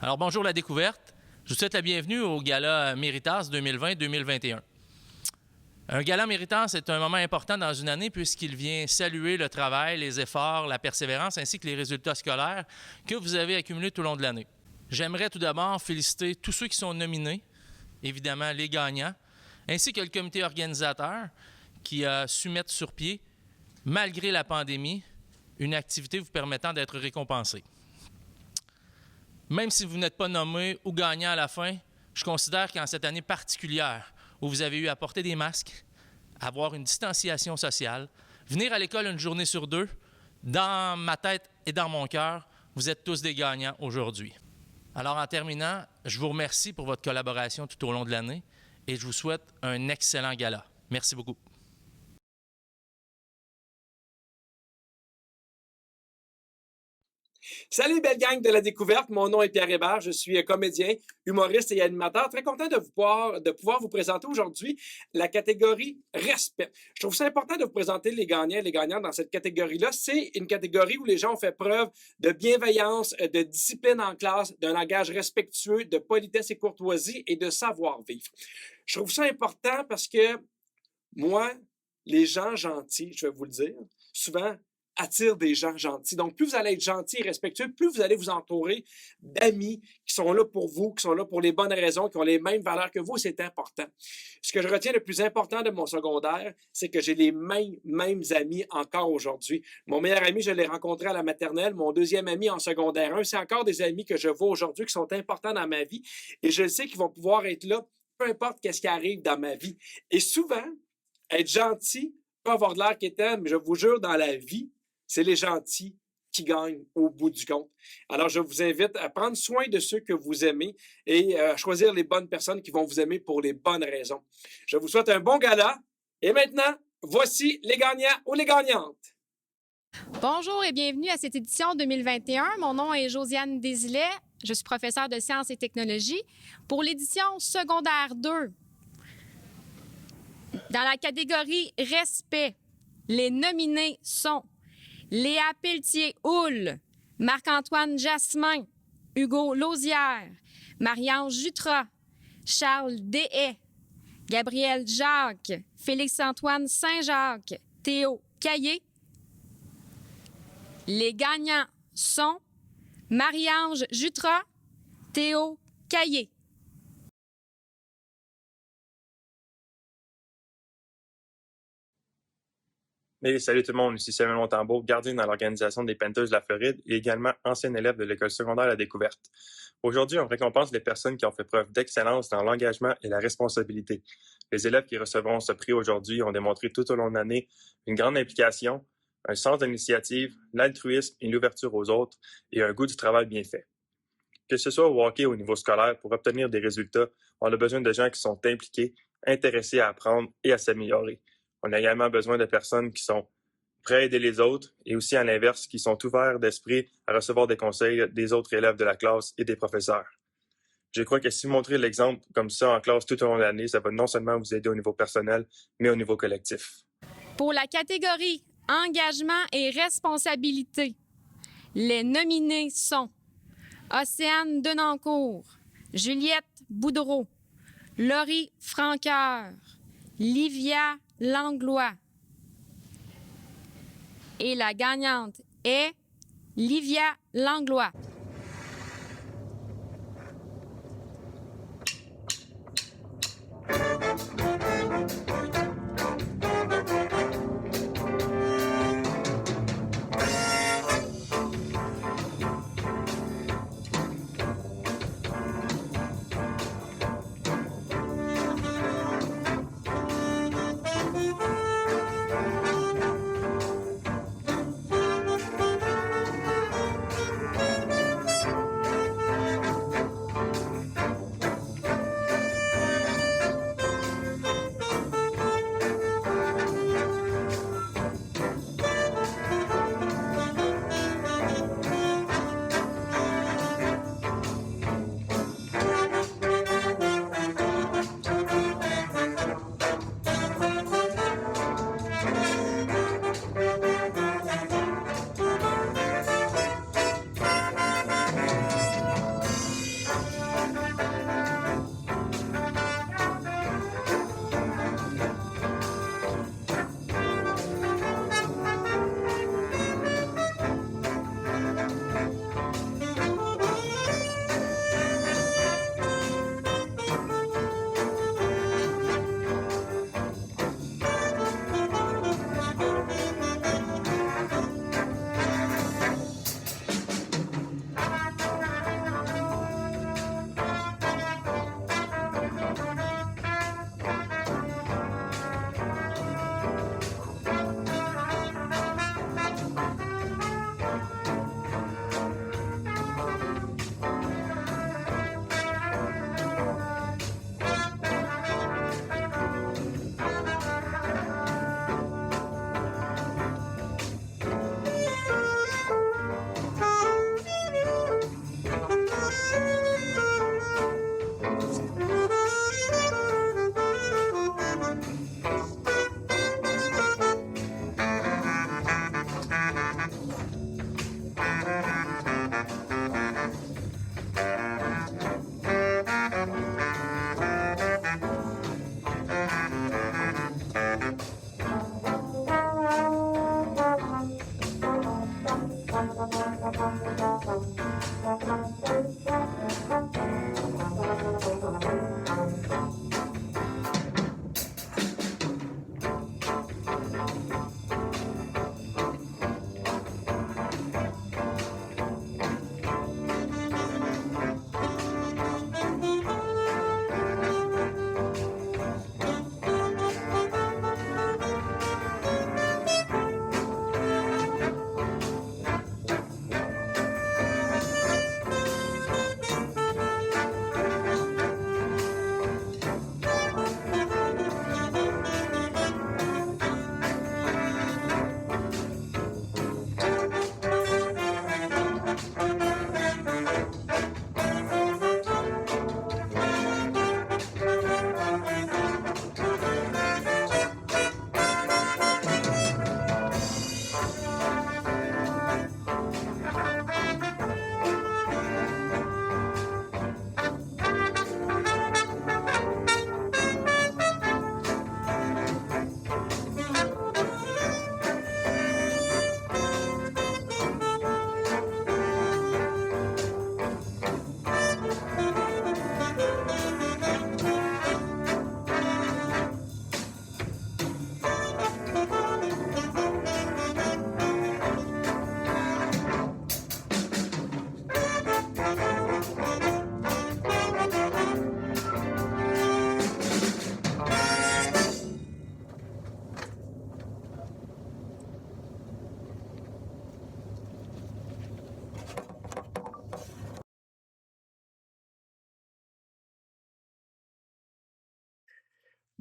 Alors, bonjour la découverte. Je vous souhaite la bienvenue au Gala Méritas 2020-2021. Un Gala Méritas est un moment important dans une année puisqu'il vient saluer le travail, les efforts, la persévérance ainsi que les résultats scolaires que vous avez accumulés tout au long de l'année. J'aimerais tout d'abord féliciter tous ceux qui sont nominés, évidemment les gagnants, ainsi que le comité organisateur qui a su mettre sur pied, malgré la pandémie, une activité vous permettant d'être récompensé. Même si vous n'êtes pas nommé ou gagnant à la fin, je considère qu'en cette année particulière où vous avez eu à porter des masques, avoir une distanciation sociale, venir à l'école une journée sur deux, dans ma tête et dans mon cœur, vous êtes tous des gagnants aujourd'hui. Alors en terminant, je vous remercie pour votre collaboration tout au long de l'année et je vous souhaite un excellent gala. Merci beaucoup. Salut belle gang de la découverte, mon nom est Pierre Hébert, je suis comédien, humoriste et animateur. Très content de pouvoir vous présenter aujourd'hui la catégorie respect. Je trouve ça important de vous présenter les gagnants et les gagnantes dans cette catégorie-là. C'est une catégorie où les gens ont fait preuve de bienveillance, de discipline en classe, d'un langage respectueux, de politesse et courtoisie et de savoir-vivre. Je trouve ça important parce que moi, les gens gentils, je vais vous le dire, souvent attire des gens gentils. Donc, plus vous allez être gentil et respectueux, plus vous allez vous entourer d'amis qui sont là pour vous, qui sont là pour les bonnes raisons, qui ont les mêmes valeurs que vous, c'est important. Ce que je retiens le plus important de mon secondaire, c'est que j'ai les mêmes amis encore aujourd'hui. Mon meilleur ami, je l'ai rencontré à la maternelle. Mon deuxième ami en secondaire 1, c'est encore des amis que je vois aujourd'hui qui sont importants dans ma vie et je sais qu'ils vont pouvoir être là, peu importe qu'est-ce qui arrive dans ma vie. Et souvent, être gentil peut avoir de l'air quétaine, mais je vous jure, dans la vie, c'est les gentils qui gagnent au bout du compte. Alors, je vous invite à prendre soin de ceux que vous aimez et à choisir les bonnes personnes qui vont vous aimer pour les bonnes raisons. Je vous souhaite un bon gala. Et maintenant, voici les gagnants ou les gagnantes. Bonjour et bienvenue à cette édition 2021. Mon nom est Josiane Désilet. Je suis professeure de sciences et technologies. Pour l'édition secondaire 2, dans la catégorie respect, les nominés sont Léa Pelletier-Houle, Marc-Antoine Jasmin, Hugo Lausière, Marie-Ange Jutras, Charles Deshaies, Gabriel Jacques, Félix-Antoine Saint-Jacques, Théo Caillé. Les gagnants sont Marie-Ange Jutras, Théo Caillé. Hey, salut tout le monde, ici Samuel Montembeault, gardien dans l'organisation des Panthers de la Floride et également ancien élève de l'école secondaire La Découverte. Aujourd'hui, on récompense les personnes qui ont fait preuve d'excellence dans l'engagement et la responsabilité. Les élèves qui recevront ce prix aujourd'hui ont démontré tout au long de l'année une grande implication, un sens d'initiative, l'altruisme et l'ouverture aux autres et un goût du travail bien fait. Que ce soit au hockey ou au niveau scolaire, pour obtenir des résultats, on a besoin de gens qui sont impliqués, intéressés à apprendre et à s'améliorer. On a également besoin de personnes qui sont prêtes à aider les autres et aussi, à l'inverse, qui sont ouverts d'esprit à recevoir des conseils des autres élèves de la classe et des professeurs. Je crois que si vous montrez l'exemple comme ça en classe tout au long de l'année, ça va non seulement vous aider au niveau personnel, mais au niveau collectif. Pour la catégorie engagement et responsabilité, les nominés sont Océane Denancourt, Juliette Boudreau, Laurie Franqueur, Livia Langlois. Et la gagnante est Livia Langlois.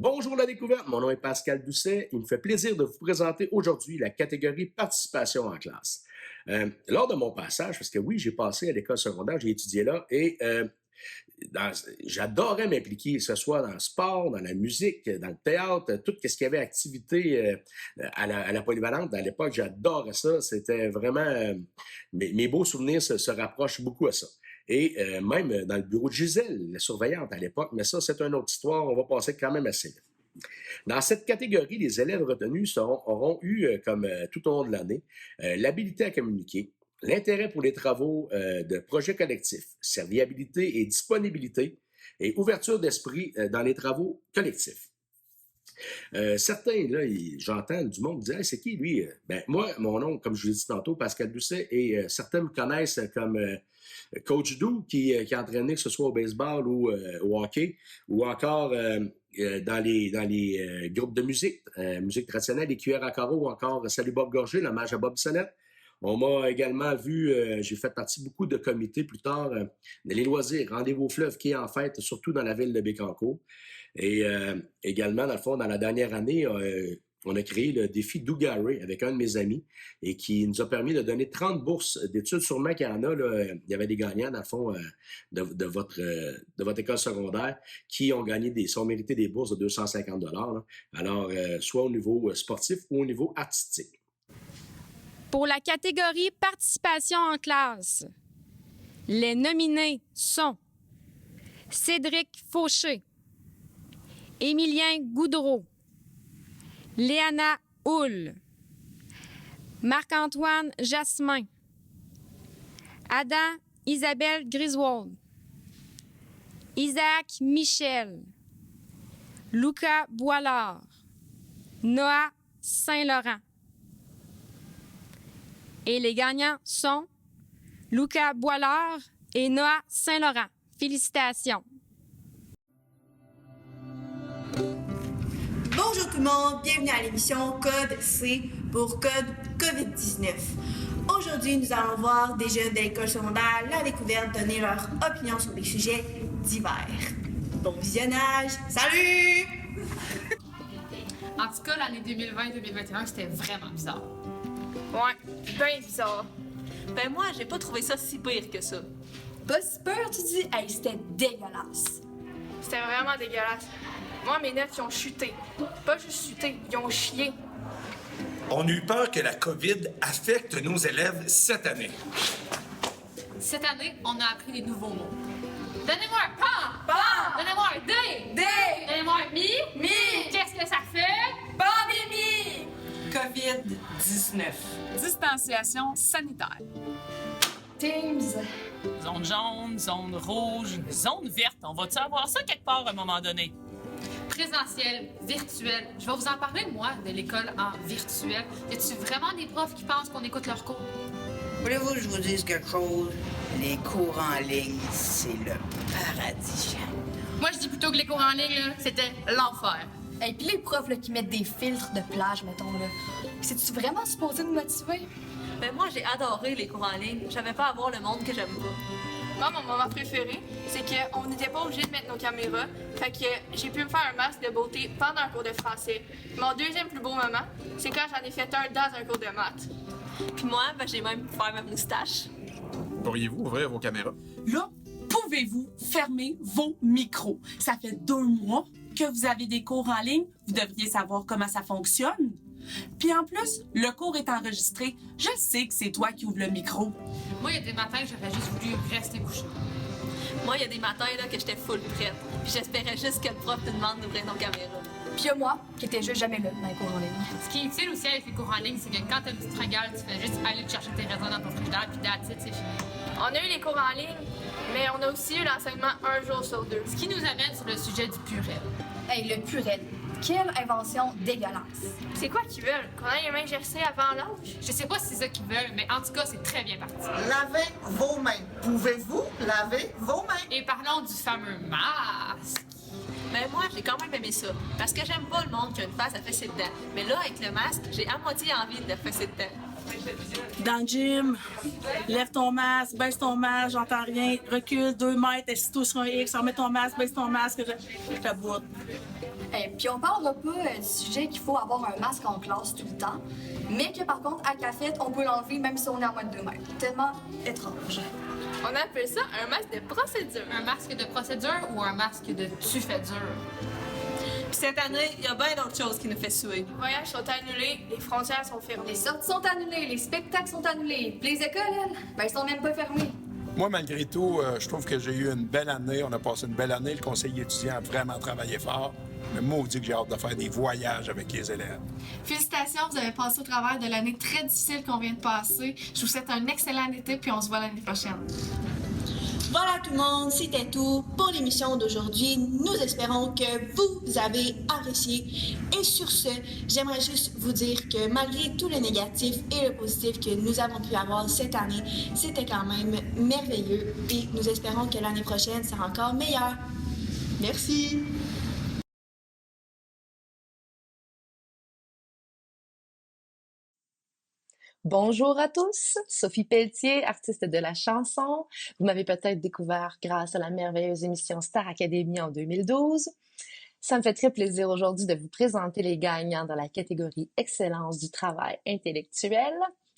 Bonjour la découverte, mon nom est Pascal Doucet. Il me fait plaisir de vous présenter aujourd'hui la catégorie participation en classe. Lors de mon passage, parce que oui, j'ai passé à l'école secondaire, j'ai étudié là et j'adorais m'impliquer, que ce soit dans le sport, dans la musique, dans le théâtre, tout ce qu'il y avait activité à la polyvalente. À l'époque, j'adorais ça. C'était vraiment... mes beaux souvenirs se rapprochent beaucoup à ça. Et même dans le bureau de Gisèle, la surveillante à l'époque, mais ça, c'est une autre histoire, on va passer quand même assez vite. Dans cette catégorie, les élèves retenus auront eu, comme tout au long de l'année, l'habilité à communiquer, l'intérêt pour les travaux de projets collectifs, serviabilité et disponibilité, et ouverture d'esprit dans les travaux collectifs. Certains, là, j'entends du monde dire hey, « c'est qui lui? » Ben, moi, mon nom, comme je vous l'ai dit tantôt, Pascal Doucet, et certains me connaissent comme Coach Dou, qui a entraîné que ce soit au baseball ou au hockey, ou encore dans les groupes de musique, musique traditionnelle, les cuillères à carreaux, ou encore Salut Bob Gorgé, l'hommage à Bob Sonnette. On m'a également vu, j'ai fait partie beaucoup de comités plus tard, les loisirs, Rendez-vous au fleuve, qui est en fait surtout dans la ville de Bécancour. Et également, dans le fond, dans la dernière année, on a créé le défi Dougaré avec un de mes amis et qui nous a permis de donner 30 bourses d'études. Sûrement qu'il y en a, là, il y avait des gagnants, dans le fond, de votre école secondaire qui ont mérité des bourses de 250 $. Alors, soit au niveau sportif ou au niveau artistique. Pour la catégorie participation en classe, les nominés sont Cédric Fauché, Émilien Goudreau, Léana Houle, Marc-Antoine Jasmin, Adam Isabelle Griswold, Isaac Michel, Lucas Boilard, Noah Saint-Laurent. Et les gagnants sont Lucas Boilard et Noah Saint-Laurent. Félicitations! Bonjour tout le monde, bienvenue à l'émission Code C pour Code COVID-19. Aujourd'hui, nous allons voir des jeunes de l'école secondaire La Découverte donner leur opinion sur des sujets divers. Bon visionnage, salut! En tout cas, l'année 2020-2021, c'était vraiment bizarre. Ouais, bien bizarre. Ben moi, j'ai pas trouvé ça si pire que ça. Pas si peur, tu dis? Hey, c'était dégueulasse. C'était vraiment dégueulasse. Moi, mes notes, ils ont chuté. Pas juste chuté, ils ont chié. On a eu peur que la COVID affecte nos élèves cette année. Cette année, on a appris des nouveaux mots. Donnez-moi un pan! Pan! Donnez-moi un dé! Dé! Donnez-moi un mi! Mi! Qu'est-ce que ça fait? Pandémie! COVID-19. Distanciation sanitaire. Teams. Zone jaune, zone rouge, zone verte. On va-tu avoir ça quelque part à un moment donné? Présentiel, virtuel. Je vais vous en parler, moi, de l'école en virtuel. Y a-tu vraiment des profs qui pensent qu'on écoute leurs cours? Voulez-vous que je vous dise quelque chose? Les cours en ligne, c'est le paradis. Moi, je dis plutôt que les cours en ligne, là, c'était l'enfer. Et puis les profs là, qui mettent des filtres de plage, mettons, là. C'est-tu vraiment supposé nous motiver? Ben moi, j'ai adoré les cours en ligne. J'avais pas à voir le monde que j'aime pas. Moi, mon moment préféré, c'est qu'on n'était pas obligé de mettre nos caméras. Fait que j'ai pu me faire un masque de beauté pendant un cours de français. Mon deuxième plus beau moment, c'est quand j'en ai fait un dans un cours de maths. Puis moi, ben, j'ai même pu faire ma moustache. Pourriez-vous ouvrir vos caméras? Là, pouvez-vous fermer vos micros? Ça fait 2 mois que vous avez des cours en ligne. Vous devriez savoir comment ça fonctionne. Puis en plus, le cours est enregistré. Je sais que c'est toi qui ouvres le micro. Moi, il y a des matins que j'aurais juste voulu rester couché. Moi, il y a des matins là, que j'étais full prête. Puis j'espérais juste que le prof te demande d'ouvrir nos caméras. Puis il y a moi, qui était juste jamais là dans les cours en ligne. Ce qui est utile aussi avec les cours en ligne, c'est que quand t'as une petite fringale, tu fais juste aller te chercher tes raisins dans ton frigidaire, puis that's it, c'est fini. On a eu les cours en ligne, mais on a aussi eu l'enseignement un jour sur 2. Ce qui nous amène sur le sujet du purel. Hey, le purel. Quelle invention dégueulasse. C'est quoi qu'ils veulent? Qu'on aille les mains gercées avant l'âge? Je sais pas si c'est ça qu'ils veulent, mais en tout cas, c'est très bien parti. Lavez vos mains. Pouvez-vous laver vos mains? Et parlons du fameux masque. Ben moi, j'ai quand même aimé ça. Parce que j'aime pas le monde qui a une face à fesser dedans. Mais là, avec le masque, j'ai à moitié envie de fesser dedans. Dans le gym, lève ton masque, baisse ton masque, j'entends rien, recule 2 mètres, assis-toi sur un X, remets ton masque, baisse ton masque, je t'aboute. Et puis on parlera pas du sujet qu'il faut avoir un masque en classe tout le temps, mais que par contre, à cafette, on peut l'enlever même si on est à moins de 2 mètres. Tellement étrange. On appelle ça un masque de procédure. Un masque de procédure ou un masque de tu fais dur? Puis cette année, il y a bien d'autres choses qui nous fait suer. Les voyages sont annulés, les frontières sont fermées. Les sorties sont annulées, les spectacles sont annulés. Puis les écoles, elles, ben, elles sont même pas fermées. Moi, malgré tout, je trouve que j'ai eu une belle année. On a passé une belle année. Le conseil étudiant a vraiment travaillé fort. Mais moi, on dit que j'ai hâte de faire des voyages avec les élèves. Félicitations, vous avez passé au travers de l'année très difficile qu'on vient de passer. Je vous souhaite un excellent été, puis on se voit l'année prochaine. Voilà tout le monde, c'était tout pour l'émission d'aujourd'hui. Nous espérons que vous avez apprécié. Et sur ce, j'aimerais juste vous dire que malgré tout le négatif et le positif que nous avons pu avoir cette année, c'était quand même merveilleux et nous espérons que l'année prochaine sera encore meilleure. Merci! Bonjour à tous, Sophie Pelletier, artiste de la chanson. Vous m'avez peut-être découvert grâce à la merveilleuse émission Star Academy en 2012. Ça me fait très plaisir aujourd'hui de vous présenter les gagnants dans la catégorie Excellence du travail intellectuel.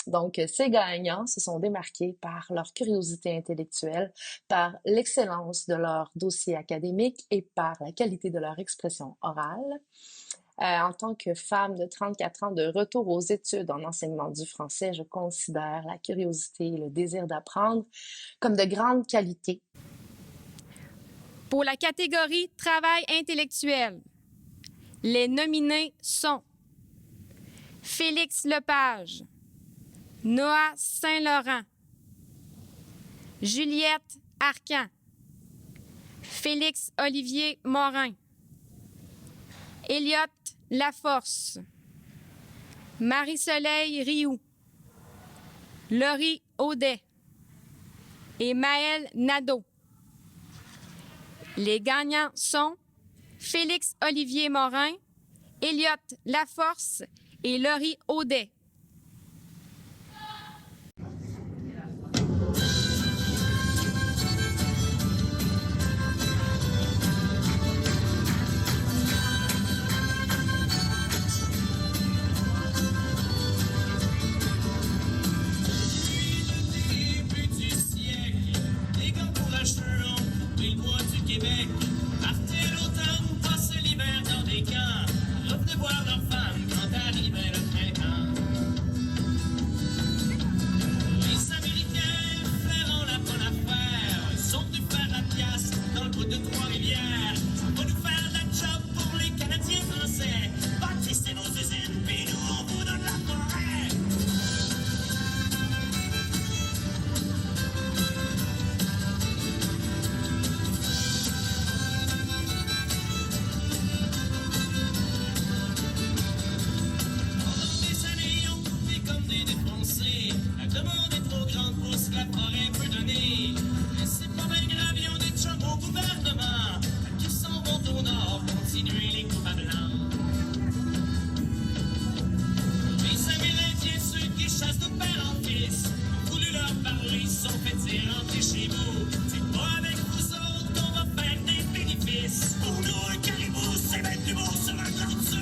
Donc, ces gagnants se sont démarqués par leur curiosité intellectuelle, par l'excellence de leur dossier académique et par la qualité de leur expression orale. En tant que femme de 34 ans de retour aux études en enseignement du français, je considère la curiosité et le désir d'apprendre comme de grandes qualités. Pour la catégorie Travail intellectuel, les nominés sont Félix Lepage, Noah Saint-Laurent, Juliette Arcan, Félix Olivier Morin, Elliot Laforce, Marie-Soleil Rioux, Laurie Audet et Maëlle Nadeau. Les gagnants sont Félix Olivier Morin, Elliot Laforce et Laurie Audet. Partez l'automne, passez l'hiver dans des camps. Revenez voir leurs femmes quand arrivait le printemps. Les Américains feront la bonne affaire. Sont venus faire la pièce dans le bout de Trois-Rivières. Pour nous faire la job pour les Canadiens français. Bâtissez vos usines, puis nous on vous donne la forêt. La demande est trop grande pour ce que la forêt peut donner. Mais c'est pas bien grave, ils ont des chums au gouvernement qui s'en vont au nord continuer les combats blancs. Les Amérindiens, ceux qui chassent de père en fils, ont voulu leur parler, ils sont fait dire rentrez chez vous. C'est pas avec vous autres qu'on va faire des bénéfices. Pour nous, un caribou, c'est mettre du beau sur un gros dessous.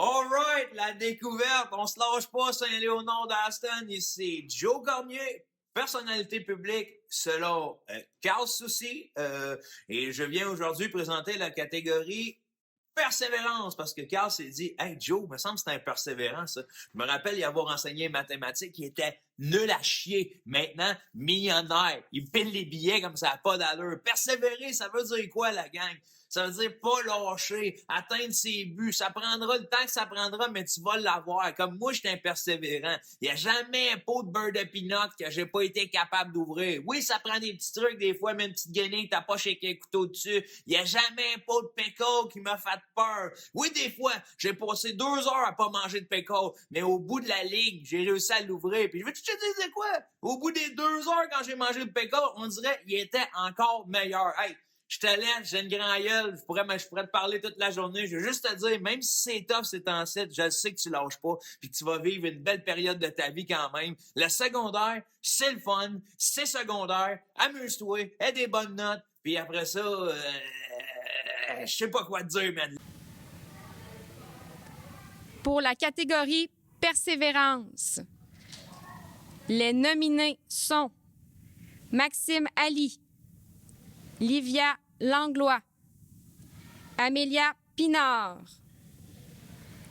All right, la découverte, on se lâche pas Saint-Léonard d'Aston ici. Joe Cormier, personnalité publique selon Carl Soucy. Et je viens aujourd'hui présenter la catégorie persévérance, parce que Carl s'est dit « Hey Joe, me semble que c'est un persévérant, ça. » Je me rappelle y avoir enseigné mathématiques, il était nul à chier. Maintenant, millionnaire. Il pile les billets comme ça n'a pas d'allure. Persévérer, ça veut dire quoi, la gang? Ça veut dire pas lâcher, atteindre ses buts. Ça prendra le temps que ça prendra, mais tu vas l'avoir. Comme moi, je suis un persévérant. Il n'y a jamais un pot de beurre de pinot que j'ai pas été capable d'ouvrir. Oui, ça prend des petits trucs, des fois, même une petite guenille, t'as pas shaké un couteau dessus. Il n'y a jamais un pot de pécole qui m'a fait peur. Oui, des fois, j'ai passé 2 heures à pas manger de pécole, mais au bout de la ligne, j'ai réussi à l'ouvrir. Puis je veux te dire quoi? Au bout des 2 heures, quand j'ai mangé le pécole, on dirait qu'il était encore meilleur. Hey! Je te laisse, j'ai une grande gueule, je pourrais te parler toute la journée. Je veux juste te dire, même si c'est tough, c'est en site, je sais que tu lâches pas, puis que tu vas vivre une belle période de ta vie quand même. Le secondaire, c'est le fun, c'est secondaire, amuse-toi, aie des bonnes notes, puis après ça, je sais pas quoi te dire, man. Pour la catégorie persévérance, les nominés sont Maxime Ali, Livia Langlois, Amélia Pinard,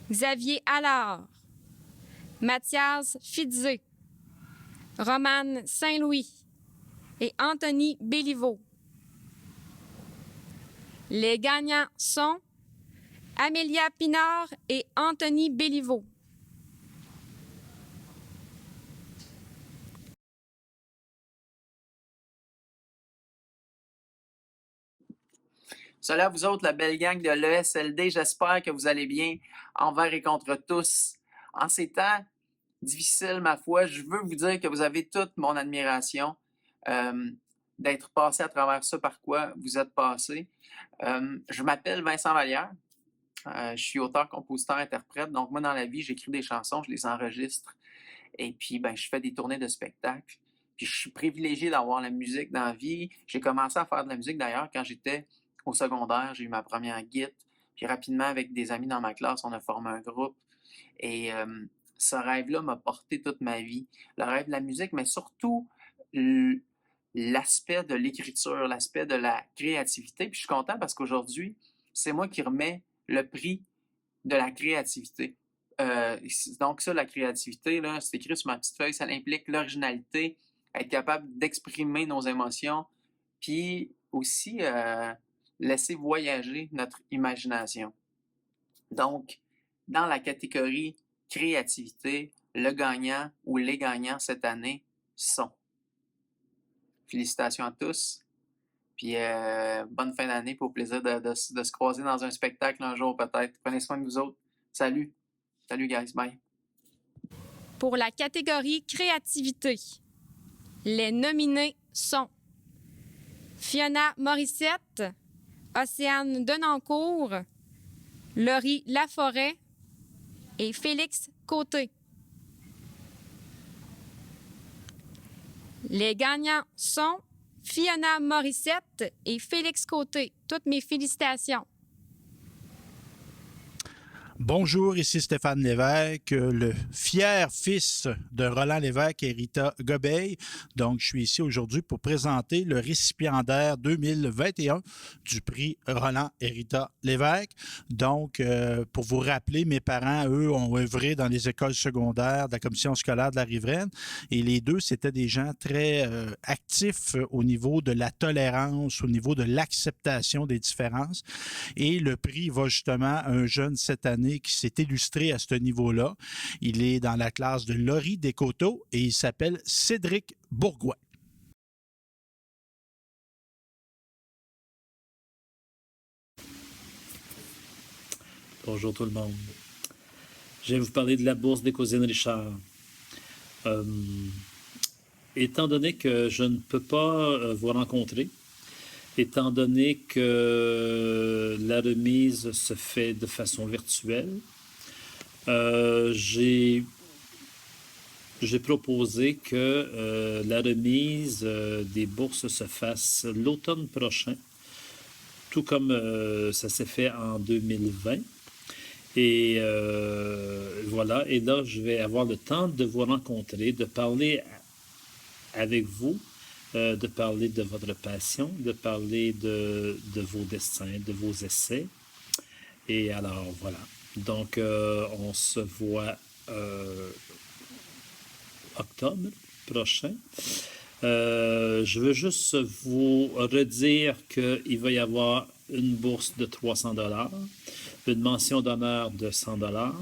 Xavier Allard, Mathias Fidzé, Romane Saint-Louis et Anthony Béliveau. Les gagnants sont Amélia Pinard et Anthony Béliveau. Salut à vous autres, la belle gang de l'ESLD. J'espère que vous allez bien envers et contre tous. En ces temps difficiles, ma foi, je veux vous dire que vous avez toute mon admiration d'être passé à travers ça par quoi vous êtes passé. Je m'appelle Vincent Vallière. Je suis auteur, compositeur, interprète. Donc, moi, dans la vie, j'écris des chansons, je les enregistre. Et puis, je fais des tournées de spectacles. Puis, je suis privilégié d'avoir la musique dans la vie. J'ai commencé à faire de la musique, d'ailleurs, quand j'étais au secondaire. J'ai eu ma première guitare. Puis, rapidement, avec des amis dans ma classe, on a formé un groupe. Et ce rêve-là m'a porté toute ma vie. Le rêve de la musique, mais surtout l'aspect de l'écriture, l'aspect de la créativité. Puis, je suis content parce qu'aujourd'hui, c'est moi qui remets le prix de la créativité. Donc ça, la créativité, là, c'est écrit sur ma petite feuille, ça implique l'originalité, être capable d'exprimer nos émotions, puis aussi laisser voyager notre imagination. Donc, dans la catégorie créativité, le gagnant ou les gagnants cette année sont. Félicitations à tous. Puis bonne fin d'année, pour plaisir de se croiser dans un spectacle un jour peut-être. Prenez soin de vous autres. Salut. Salut guys, bye. Pour la catégorie créativité, les nominés sont Fiona Morissette, Océane Denancourt, Laurie Laforêt et Félix Côté. Les gagnants sont Fiona Morissette et Félix Côté. Toutes mes félicitations. Bonjour, ici Stéphane Lévesque, le fier fils de Roland Lévesque et Rita Gobeil. Donc, je suis ici aujourd'hui pour présenter le récipiendaire 2021 du prix Roland et Rita Lévesque. Donc, pour vous rappeler, mes parents, eux, ont œuvré dans les écoles secondaires de la commission scolaire de la Riveraine. Et les deux, c'était des gens très actifs au niveau de la tolérance, au niveau de l'acceptation des différences. Et le prix va justement à un jeune cette année qui s'est illustré à ce niveau-là. Il est dans la classe de Laurie Descoteaux et il s'appelle Cédric Bourgoin. Bonjour tout le monde. Je vais vous parler de la bourse des cousines Richard. Étant donné que je ne peux pas vous rencontrer, étant donné que la remise se fait de façon virtuelle, j'ai proposé que la remise des bourses se fasse l'automne prochain, tout comme ça s'est fait en 2020. Et voilà, et là, je vais avoir le temps de vous rencontrer, de parler avec vous, de parler de votre passion, de parler de vos destins, de vos essais. Et alors, voilà. Donc, on se voit octobre prochain. Je veux juste vous redire qu'il va y avoir une bourse de 300 $, une mention d'honneur de 100 $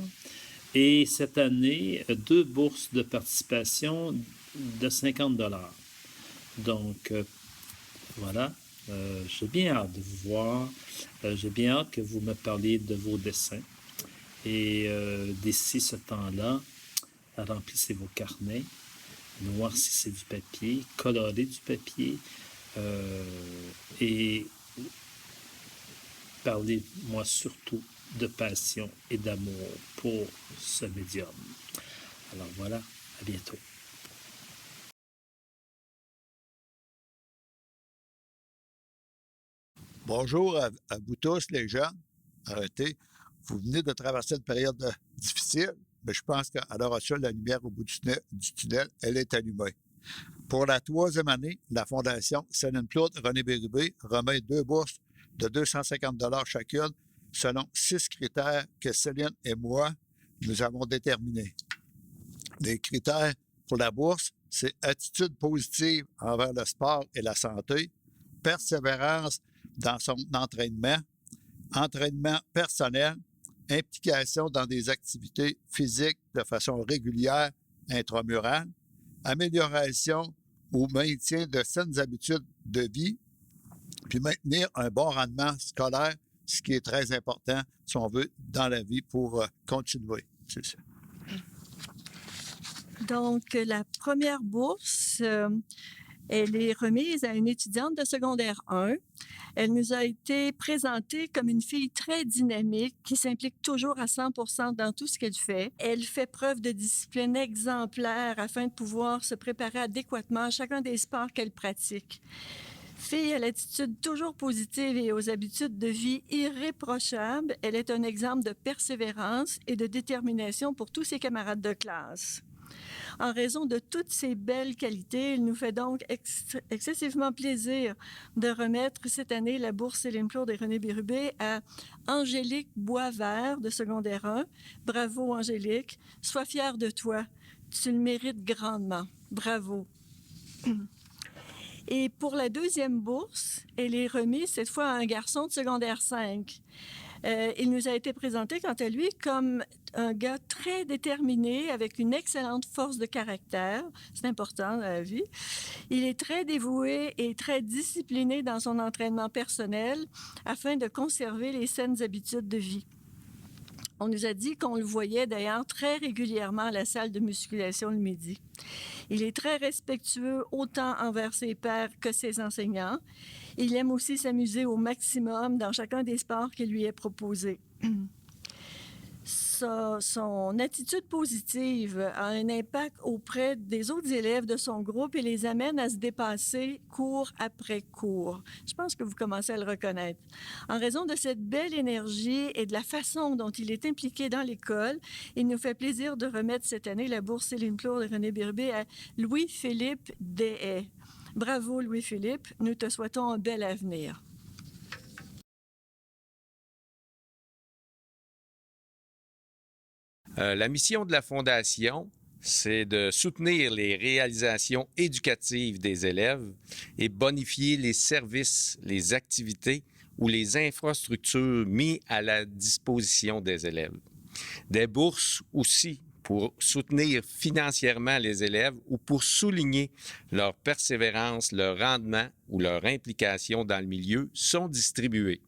et cette année, 2 bourses de participation de 50 $. Donc, voilà, j'ai bien hâte de vous voir. J'ai bien hâte que vous me parliez de vos dessins. Et d'ici ce temps-là, remplissez vos carnets, noircissez du papier, colorez du papier et parlez-moi surtout de passion et d'amour pour ce médium. Alors voilà, à bientôt. Bonjour à vous tous, les jeunes. Arrêtez. Vous venez de traverser une période difficile, mais je pense qu'à l'heure actuelle, la lumière au bout du tunnel, elle est allumée. Pour la 3e année, la Fondation Céline Claude René Bérubé remet 2 bourses de 250 $ chacune, selon 6 critères que Céline et moi, nous avons déterminés. Les critères pour la bourse, c'est attitude positive envers le sport et la santé, persévérance dans son entraînement, entraînement personnel, implication dans des activités physiques de façon régulière, intramurale, amélioration ou maintien de saines habitudes de vie, puis maintenir un bon rendement scolaire, ce qui est très important, si on veut, dans la vie pour continuer. C'est ça. Donc, la première bourse, elle est remise à une étudiante de secondaire 1. Elle nous a été présentée comme une fille très dynamique qui s'implique toujours à 100% dans tout ce qu'elle fait. Elle fait preuve de discipline exemplaire afin de pouvoir se préparer adéquatement à chacun des sports qu'elle pratique. Fille à l'attitude toujours positive et aux habitudes de vie irréprochables, elle est un exemple de persévérance et de détermination pour tous ses camarades de classe. En raison de toutes ces belles qualités, il nous fait donc excessivement plaisir de remettre cette année la bourse Céline Claude et René Bérubé à Angélique Boisvert de secondaire 1. Bravo Angélique, sois fière de toi, tu le mérites grandement. Bravo. Et pour la 2e bourse, elle est remise cette fois à un garçon de secondaire 5. Il nous a été présenté, quant à lui, comme un gars très déterminé, avec une excellente force de caractère. C'est important dans la vie. Il est très dévoué et très discipliné dans son entraînement personnel afin de conserver les saines habitudes de vie. On nous a dit qu'on le voyait d'ailleurs très régulièrement à la salle de musculation le midi. Il est très respectueux autant envers ses pairs que ses enseignants. Il aime aussi s'amuser au maximum dans chacun des sports qui lui est proposé. Son attitude positive a un impact auprès des autres élèves de son groupe et les amène à se dépasser cours après cours. Je pense que vous commencez à le reconnaître. En raison de cette belle énergie et de la façon dont il est impliqué dans l'école, il nous fait plaisir de remettre cette année la bourse Céline Claude et René Bérubé à Louis-Philippe Deshaies. Bravo Louis-Philippe, nous te souhaitons un bel avenir. La mission de la Fondation, c'est de soutenir les réalisations éducatives des élèves et bonifier les services, les activités ou les infrastructures mis à la disposition des élèves. Des bourses aussi pour soutenir financièrement les élèves ou pour souligner leur persévérance, leur rendement ou leur implication dans le milieu sont distribuées.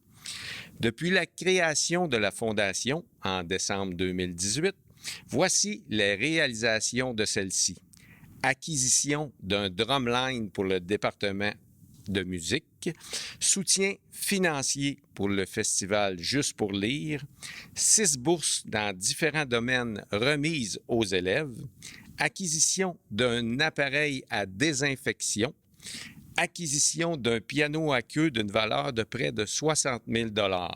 Depuis la création de la Fondation en décembre 2018, voici les réalisations de celle-ci. Acquisition d'un drumline pour le département de musique, soutien financier pour le festival Juste pour lire, 6 bourses dans différents domaines remises aux élèves, acquisition d'un appareil à désinfection, acquisition d'un piano à queue d'une valeur de près de 60 000 $,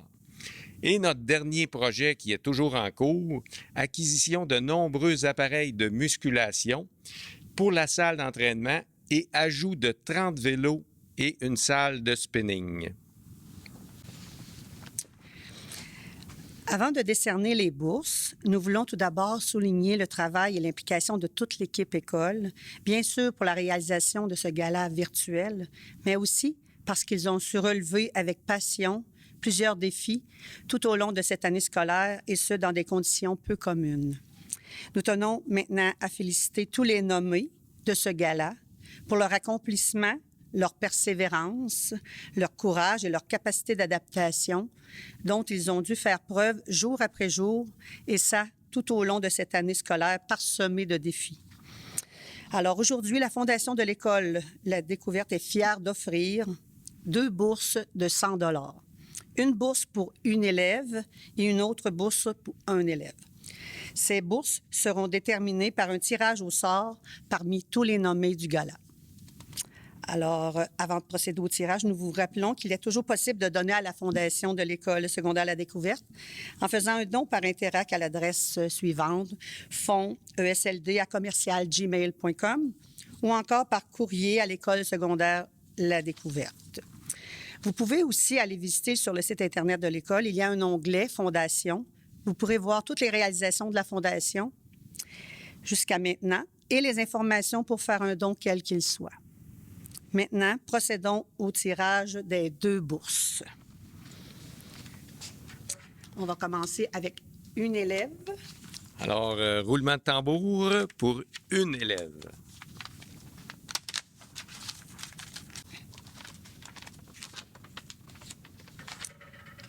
Et notre dernier projet qui est toujours en cours, acquisition de nombreux appareils de musculation pour la salle d'entraînement et ajout de 30 vélos et une salle de spinning. Avant de décerner les bourses, nous voulons tout d'abord souligner le travail et l'implication de toute l'équipe école, bien sûr pour la réalisation de ce gala virtuel, mais aussi parce qu'ils ont su relever avec passion plusieurs défis tout au long de cette année scolaire et ce, dans des conditions peu communes. Nous tenons maintenant à féliciter tous les nommés de ce gala pour leur accomplissement, leur persévérance, leur courage et leur capacité d'adaptation dont ils ont dû faire preuve jour après jour, et ça, tout au long de cette année scolaire parsemée de défis. Alors aujourd'hui, la Fondation de l'École La Découverte est fière d'offrir 2 bourses de 100 $. Une bourse pour une élève et une autre bourse pour un élève. Ces bourses seront déterminées par un tirage au sort parmi tous les nommés du gala. Alors, avant de procéder au tirage, nous vous rappelons qu'il est toujours possible de donner à la Fondation de l'École secondaire La Découverte en faisant un don par Interac à l'adresse suivante, fondsesld@commercialgmail.com ou encore par courrier à l'École secondaire La Découverte. Vous pouvez aussi aller visiter sur le site Internet de l'École. Il y a un onglet « Fondation ». Vous pourrez voir toutes les réalisations de la Fondation jusqu'à maintenant et les informations pour faire un don quel qu'il soit. Maintenant, procédons au tirage des 2 bourses. On va commencer avec une élève. Alors, roulement de tambour pour une élève.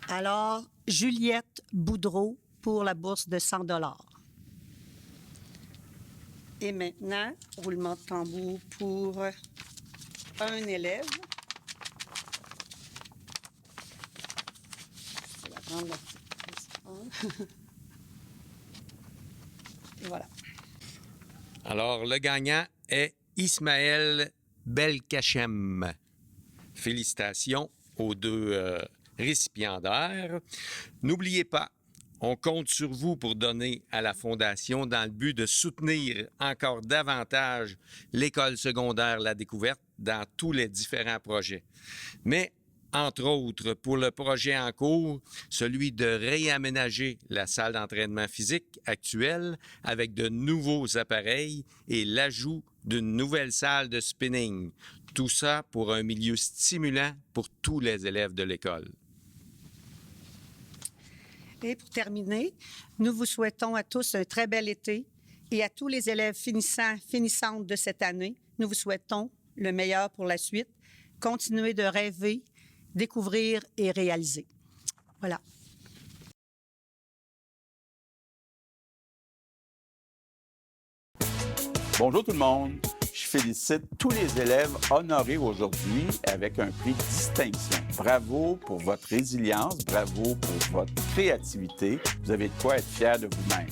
Alors, Juliette Boudreau pour la bourse de 100 $. Et maintenant, roulement de tambour pour un élève. Je vais la prendre la petite. Et voilà. Alors, le gagnant est Ismaël Belkachem. Félicitations aux 2 récipiendaires. N'oubliez pas, on compte sur vous pour donner à la Fondation dans le but de soutenir encore davantage l'École secondaire La Découverte dans tous les différents projets. Mais, entre autres, pour le projet en cours, celui de réaménager la salle d'entraînement physique actuelle avec de nouveaux appareils et l'ajout d'une nouvelle salle de spinning. Tout ça pour un milieu stimulant pour tous les élèves de l'école. Et pour terminer, nous vous souhaitons à tous un très bel été et à tous les élèves finissantes de cette année, nous vous souhaitons le meilleur pour la suite. Continuez de rêver, découvrir et réaliser. Voilà. Bonjour tout le monde. Je félicite tous les élèves honorés aujourd'hui avec un prix distinction. Bravo pour votre résilience, bravo pour votre créativité. Vous avez de quoi être fiers de vous-même.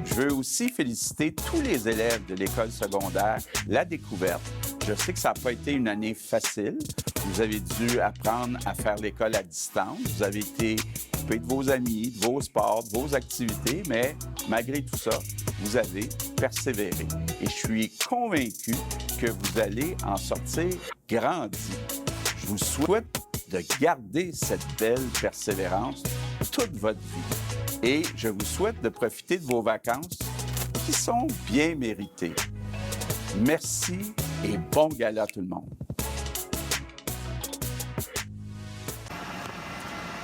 Je veux aussi féliciter tous les élèves de l'école secondaire La Découverte. Je sais que ça n'a pas été une année facile. Vous avez dû apprendre à faire l'école à distance. Vous avez été coupé de vos amis, de vos sports, de vos activités, mais malgré tout ça, vous avez persévéré. Et je suis convaincu que vous allez en sortir grandi. Je vous souhaite de garder cette belle persévérance toute votre vie. Et je vous souhaite de profiter de vos vacances qui sont bien méritées. Merci et bon gala tout le monde.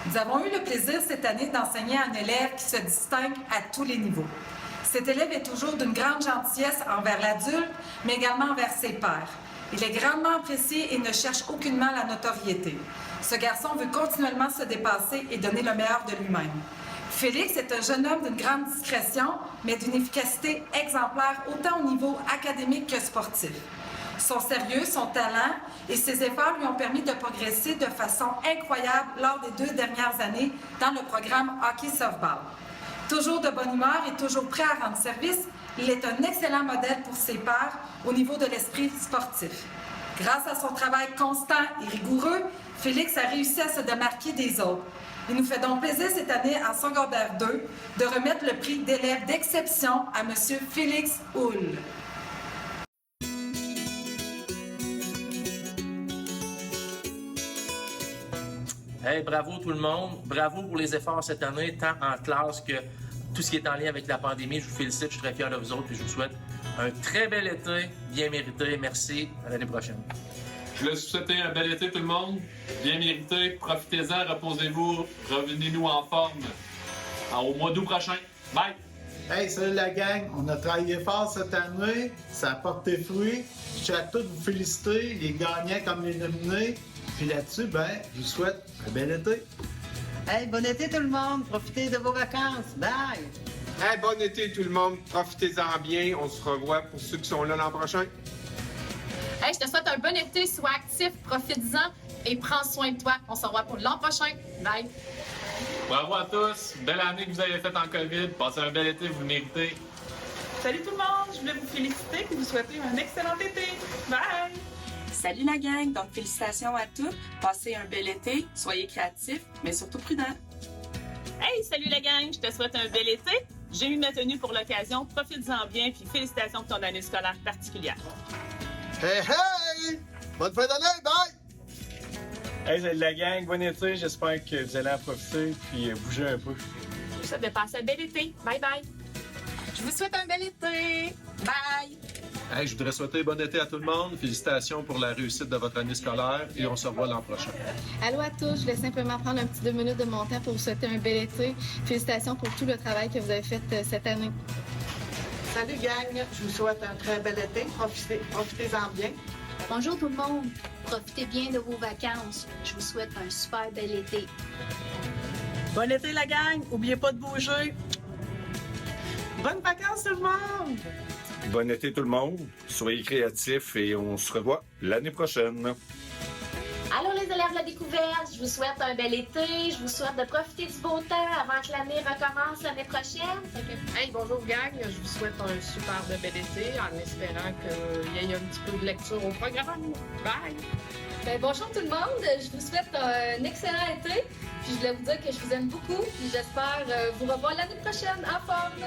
Nous avons eu le plaisir cette année d'enseigner à un élève qui se distingue à tous les niveaux. Cet élève est toujours d'une grande gentillesse envers l'adulte, mais également envers ses pairs. Il est grandement apprécié et ne cherche aucunement la notoriété. Ce garçon veut continuellement se dépasser et donner le meilleur de lui-même. Félix est un jeune homme d'une grande discrétion, mais d'une efficacité exemplaire autant au niveau académique que sportif. Son sérieux, son talent et ses efforts lui ont permis de progresser de façon incroyable lors des 2 dernières années dans le programme Hockey Softball. Toujours de bonne humeur et toujours prêt à rendre service, il est un excellent modèle pour ses pairs au niveau de l'esprit sportif. Grâce à son travail constant et rigoureux, Félix a réussi à se démarquer des autres. Il nous fait donc plaisir cette année, en secondaire 2, de remettre le prix d'élève d'exception à M. Félix Houle. Hey, bravo tout le monde. Bravo pour les efforts cette année, tant en classe que tout ce qui est en lien avec la pandémie. Je vous félicite, je suis très fier de vous autres et je vous souhaite un très bel été, bien mérité. Merci, à l'année prochaine. Je voulais vous souhaiter un bel été tout le monde, bien mérité. Profitez-en, reposez-vous, revenez-nous en forme au mois d'août prochain. Bye! Hey, salut la gang! On a travaillé fort cette année, ça a porté fruit. Je tiens à tous vous féliciter, les gagnants comme les nominés. Puis là-dessus, je vous souhaite un bel été. Hey, bon été tout le monde! Profitez de vos vacances! Bye! Hey, bon été tout le monde! Profitez-en bien. On se revoit pour ceux qui sont là l'an prochain. Hey, je te souhaite un bon été, sois actif, profite-en et prends soin de toi. On se revoit pour l'an prochain. Bye! Bravo à tous! Belle année que vous avez faite en COVID. Passez un bel été, vous le méritez. Salut tout le monde! Je voulais vous féliciter et vous souhaiter un excellent été. Bye! Salut la gang! Donc, félicitations à tous. Passez un bel été, soyez créatifs, mais surtout prudents. Hey, salut la gang! Je te souhaite un bel été. J'ai eu ma tenue pour l'occasion. Profites-en bien, puis félicitations pour ton année scolaire particulière. Hey, hey! Bonne fin d'année! Bye! Hey, salut la gang! Bon été! J'espère que vous allez en profiter puis bouger un peu. Je vous souhaite de passer un bel été. Bye bye! Je vous souhaite un bel été! Bye! Hey, je voudrais souhaiter bon été à tout le monde. Félicitations pour la réussite de votre année scolaire et on se revoit l'an prochain. Allô à tous, je voulais simplement prendre un petit 2 minutes de mon temps pour vous souhaiter un bel été. Félicitations pour tout le travail que vous avez fait cette année. Salut gang! Je vous souhaite un très bel été. Profitez-en bien. Bonjour tout le monde. Profitez bien de vos vacances. Je vous souhaite un super bel été. Bon été la gang! N'oubliez pas de bouger. Bonnes vacances tout le monde! Bon été tout le monde, soyez créatifs et on se revoit l'année prochaine. Allô les élèves de la découverte, je vous souhaite un bel été, je vous souhaite de profiter du beau temps avant que l'année recommence l'année prochaine. Hey, bonjour gang, je vous souhaite un super bel été en espérant qu'il y ait un petit peu de lecture au programme. Bye! Bonjour tout le monde, je vous souhaite un excellent été. Puis je voulais vous dire que je vous aime beaucoup. Puis j'espère vous revoir l'année prochaine en forme.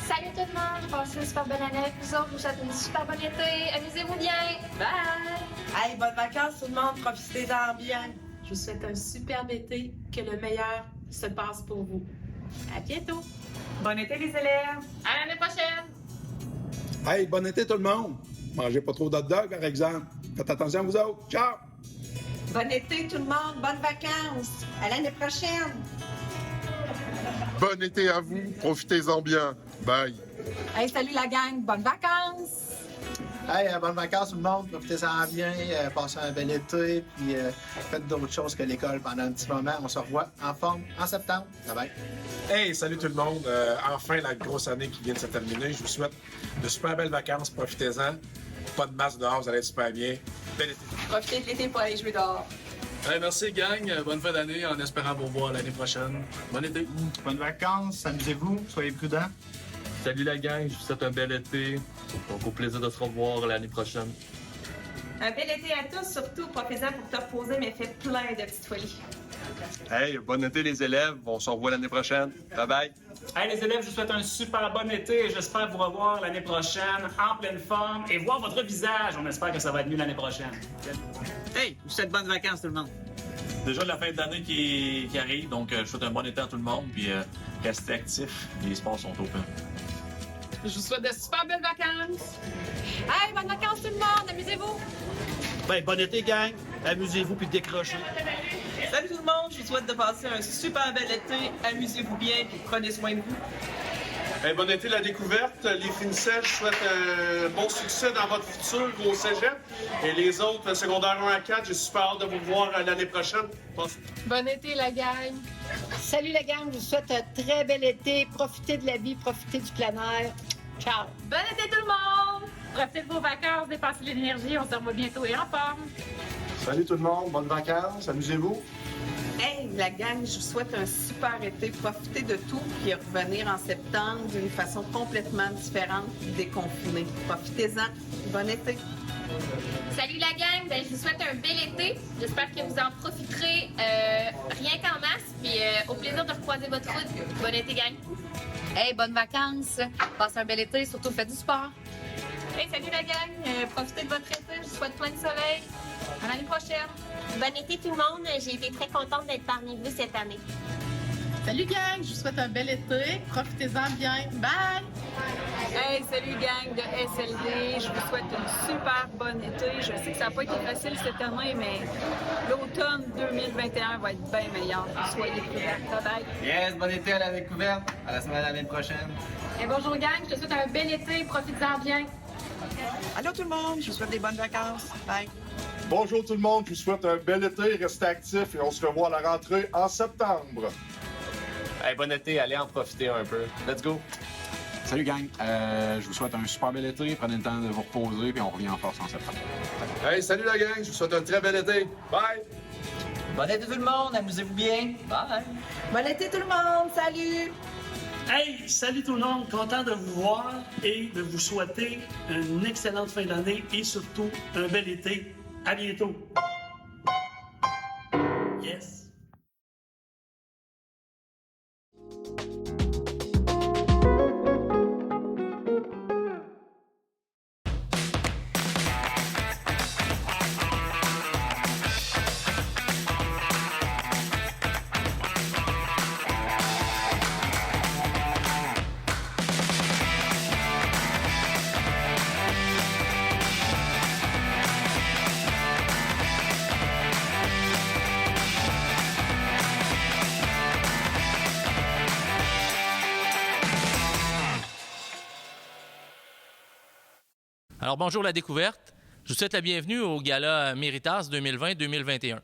Salut tout le monde, passez une super bonne année avec vous autres. Je vous souhaite une super bonne été. Amusez-vous bien. Bye! Hey, bonnes vacances tout le monde, profitez-en bien. Je vous souhaite un superbe été, que le meilleur se passe pour vous. À bientôt. Bon été les élèves. À l'année prochaine. Hey, bon été tout le monde! Mangez pas trop d'hot dog, par exemple. Faites attention à vous autres. Ciao! Bon été tout le monde, bonnes vacances. À l'année prochaine. Bon été à vous, profitez-en bien. Bye. Hey, salut la gang, bonnes vacances. Hey, bonnes vacances tout le monde. Profitez-en bien. Passez un bel été. Puis faites d'autres choses que l'école pendant un petit moment. On se revoit en forme en septembre. Bye bye. Hey, salut tout le monde. Enfin, la grosse année qui vient de se terminer. Je vous souhaite de super belles vacances. Profitez-en. Pas de masse dehors, vous allez être super bien. Bel été. Profitez de l'été pour aller jouer dehors. Hey, merci gang. Bonne fin d'année en espérant vous revoir l'année prochaine. Bon été. Bonnes vacances. Amusez-vous. Soyez prudents. Salut la gang, je vous souhaite un bel été. Donc au plaisir de se revoir l'année prochaine. Un bel été à tous, surtout profitez-en pour te reposer, mais faites plein de petites folies. Hey, bon été les élèves, on se revoit l'année prochaine. Bye bye. Hey les élèves, je vous souhaite un super bon été et j'espère vous revoir l'année prochaine en pleine forme et voir votre visage. On espère que ça va être mieux l'année prochaine. Hey, je vous souhaite bonnes vacances tout le monde. Déjà la fin d'année qui arrive, donc je souhaite un bon été à tout le monde, puis restez actifs, les sports sont open. Je vous souhaite de super belles vacances. Hey, bonnes vacances tout le monde, amusez-vous. Bon été, gang. Amusez-vous puis décrochez. Salut tout le monde, je vous souhaite de passer un super bel été. Amusez-vous bien et prenez soin de vous. Hey, bon été la découverte. Les finissants, je souhaite un bon succès dans votre futur au cégep. Et les autres, secondaires 1 à 4, j'ai super hâte de vous voir l'année prochaine. Bon été la gang. Salut la gang, je vous souhaite un très bel été. Profitez de la vie, profitez du plein air. Ciao! Bon été tout le monde. Profitez de vos vacances, dépensez l'énergie. On se revoit bientôt et en forme. Salut tout le monde. Bonnes vacances. Amusez-vous. Hey, la gang, je vous souhaite un super été. Profitez de tout, puis revenir en septembre d'une façon complètement différente, déconfinée. Profitez-en. Bon été. Salut la gang, je vous souhaite un bel été. J'espère que vous en profiterez rien qu'en masse. Puis au plaisir de recroiser votre route. Bon été, gang. Hey, bonnes vacances. Passez un bel été, surtout faites du sport. Hey, salut la gang. Profitez de votre été. Je vous souhaite plein de soleil. À l'année prochaine. Bon été tout le monde. J'ai été très contente d'être parmi vous cette année. Salut gang, je vous souhaite un bel été. Profitez-en bien. Bye! Hey, salut gang de SLD. Je vous souhaite une super bonne été. Je sais que ça n'a pas été facile cette année, mais l'automne 2021 va être bien meilleur. Soyez prudents. Bye bye. Yes, bon été à la découverte. À la semaine l'année prochaine. Et bonjour gang, je te souhaite un bel été. Profitez-en bien. Allô tout le monde, je vous souhaite des bonnes vacances. Bye. Bonjour tout le monde, je vous souhaite un bel été, restez actifs et on se revoit à la rentrée en septembre. Hey, bon été, allez en profiter un peu. Let's go. Salut gang, je vous souhaite un super bel été, prenez le temps de vous reposer puis on revient en force en septembre. Hey, salut la gang, je vous souhaite un très bel été. Bye! Bon été tout le monde, amusez-vous bien. Bye. Bon été tout le monde, salut! Hey, salut tout le monde, content de vous voir et de vous souhaiter une excellente fin d'année et surtout un bel été. À bientôt. Yes. Alors, bonjour la découverte. Je vous souhaite la bienvenue au Gala Méritas 2020-2021.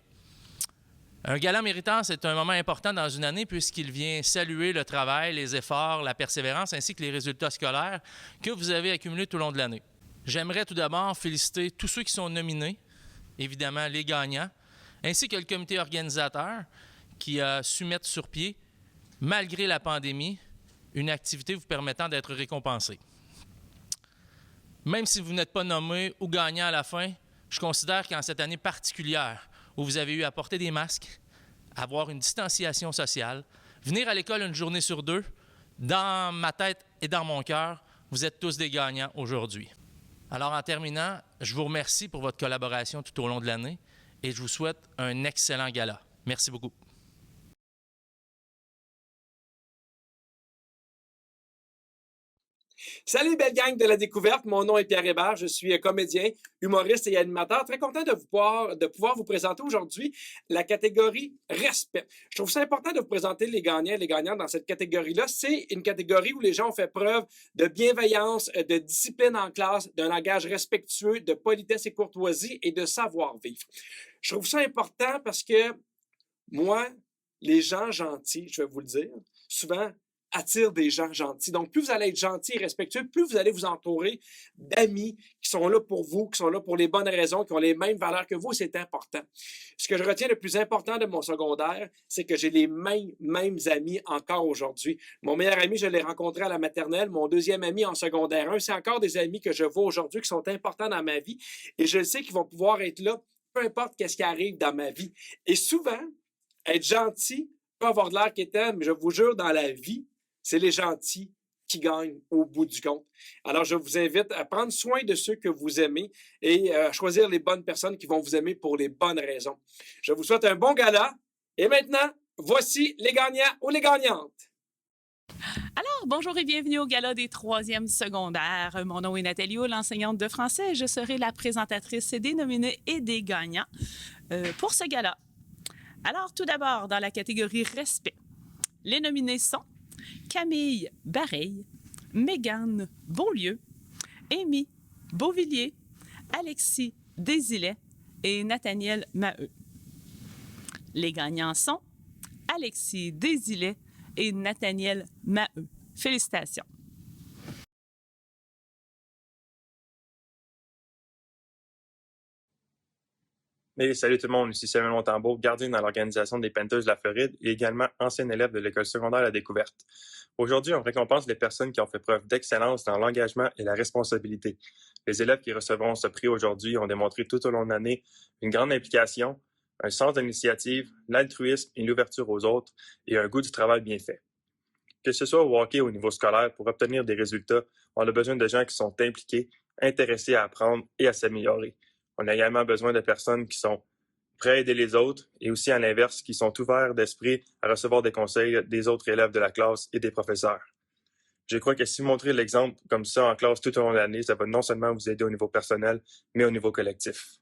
Un Gala Méritas est un moment important dans une année puisqu'il vient saluer le travail, les efforts, la persévérance ainsi que les résultats scolaires que vous avez accumulés tout au long de l'année. J'aimerais tout d'abord féliciter tous ceux qui sont nominés, évidemment les gagnants, ainsi que le comité organisateur qui a su mettre sur pied, malgré la pandémie, une activité vous permettant d'être récompensé. Même si vous n'êtes pas nommé ou gagnant à la fin, je considère qu'en cette année particulière où vous avez eu à porter des masques, avoir une distanciation sociale, venir à l'école une journée sur deux, dans ma tête et dans mon cœur, vous êtes tous des gagnants aujourd'hui. Alors en terminant, je vous remercie pour votre collaboration tout au long de l'année et je vous souhaite un excellent gala. Merci beaucoup. Salut, belle gang de la découverte. Mon nom est Pierre Hébert. Je suis comédien, humoriste et animateur. Très content de pouvoir vous présenter aujourd'hui la catégorie respect. Je trouve ça important de vous présenter les gagnants et les gagnantes dans cette catégorie-là. C'est une catégorie où les gens ont fait preuve de bienveillance, de discipline en classe, d'un langage respectueux, de politesse et courtoisie et de savoir-vivre. Je trouve ça important parce que moi, les gens gentils, je vais vous le dire, souvent attire des gens gentils. Donc, plus vous allez être gentil et respectueux, plus vous allez vous entourer d'amis qui sont là pour vous, qui sont là pour les bonnes raisons, qui ont les mêmes valeurs que vous, c'est important. Ce que je retiens le plus important de mon secondaire, c'est que j'ai les mêmes amis encore aujourd'hui. Mon meilleur ami, je l'ai rencontré à la maternelle. Mon deuxième ami en secondaire 1, c'est encore des amis que je vois aujourd'hui qui sont importants dans ma vie et je sais qu'ils vont pouvoir être là, peu importe qu'est-ce qui arrive dans ma vie. Et souvent, être gentil peut avoir de l'air quétaine, mais je vous jure, dans la vie, c'est les gentils qui gagnent au bout du compte. Alors, je vous invite à prendre soin de ceux que vous aimez et à choisir les bonnes personnes qui vont vous aimer pour les bonnes raisons. Je vous souhaite un bon gala. Et maintenant, voici les gagnants ou les gagnantes. Alors, bonjour et bienvenue au Gala des 3e secondaires. Mon nom est Nathalie Hull, enseignante de français et je serai la présentatrice des nominés et des gagnants pour ce gala. Alors, tout d'abord, dans la catégorie respect, les nominés sont Camille Bareil, Mégane Beaulieu, Amy Beauvillier, Alexis Desilets et Nathaniel Maheu. Les gagnants sont Alexis Desilets et Nathaniel Maheu. Félicitations. Et salut tout le monde, ici Samuel Montembeault, gardien dans l'organisation des Panthers de la Floride et également ancien élève de l'école secondaire La Découverte. Aujourd'hui, on récompense les personnes qui ont fait preuve d'excellence dans l'engagement et la responsabilité. Les élèves qui recevront ce prix aujourd'hui ont démontré tout au long de l'année une grande implication, un sens d'initiative, l'altruisme et l'ouverture aux autres et un goût du travail bien fait. Que ce soit au hockey ou au niveau scolaire, pour obtenir des résultats, on a besoin de gens qui sont impliqués, intéressés à apprendre et à s'améliorer. On a également besoin de personnes qui sont prêtes à aider les autres et aussi à l'inverse, qui sont ouverts d'esprit à recevoir des conseils des autres élèves de la classe et des professeurs. Je crois que si vous montrez l'exemple comme ça en classe tout au long de l'année, ça va non seulement vous aider au niveau personnel, mais au niveau collectif.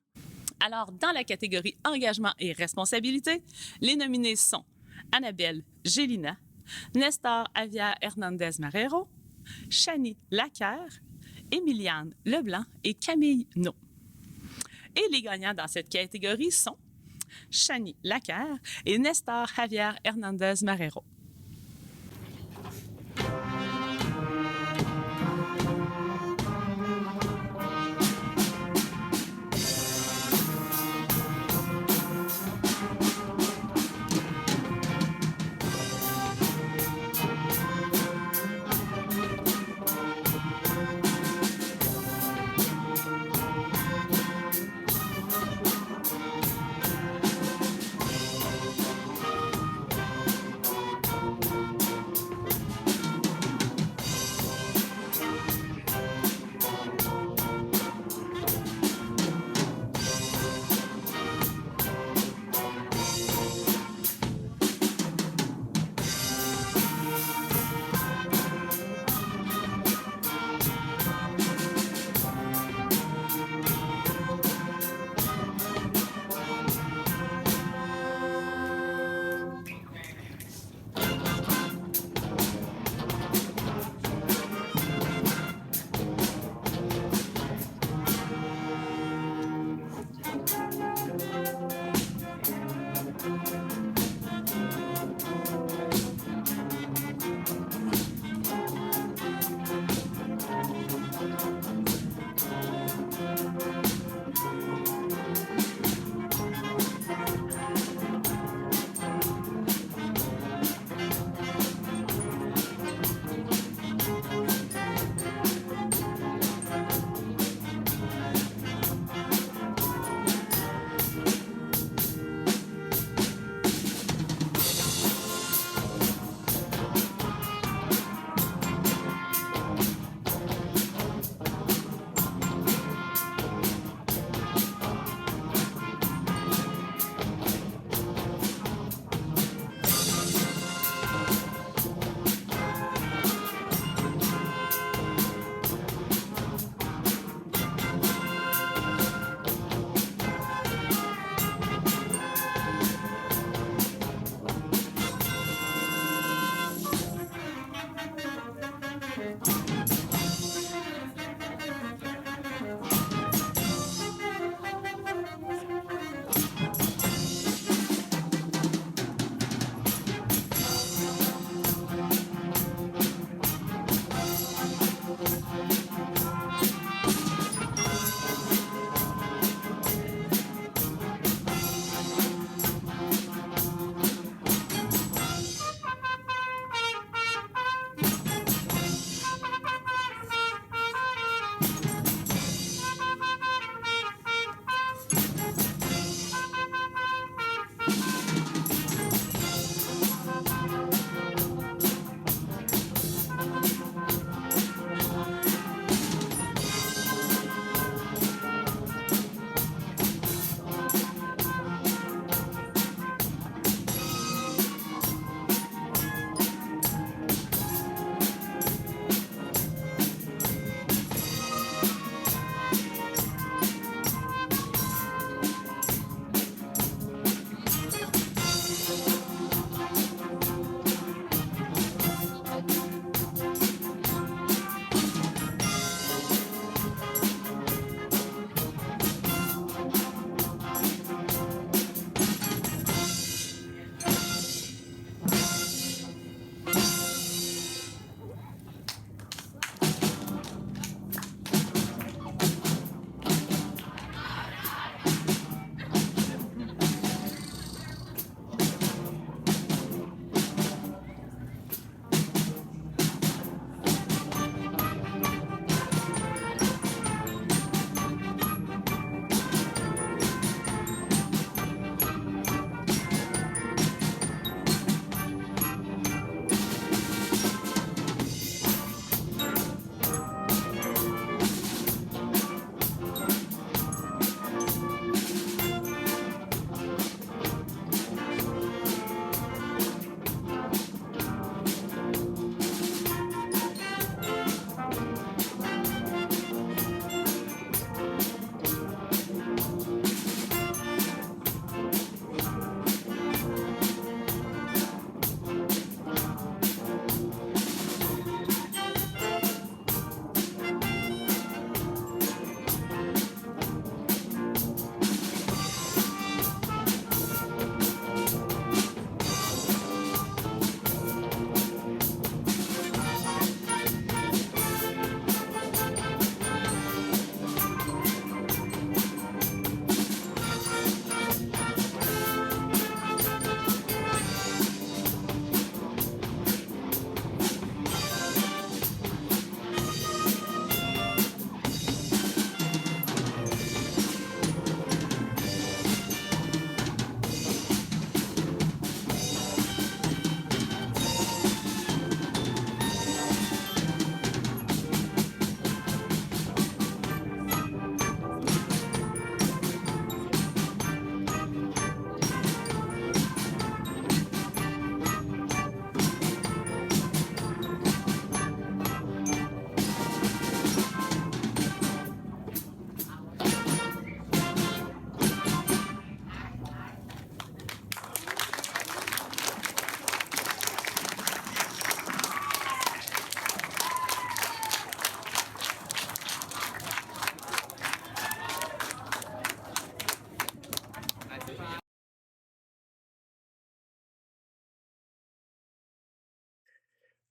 Alors, dans la catégorie engagement et responsabilité, les nominés sont Annabelle Gélina, Nestor Avia Hernandez Marrero, Chani Lacaire, Émiliane Leblanc et Camille No. Et les gagnants dans cette catégorie sont Chani Lacaire et Nestor Javier Hernandez Marrero.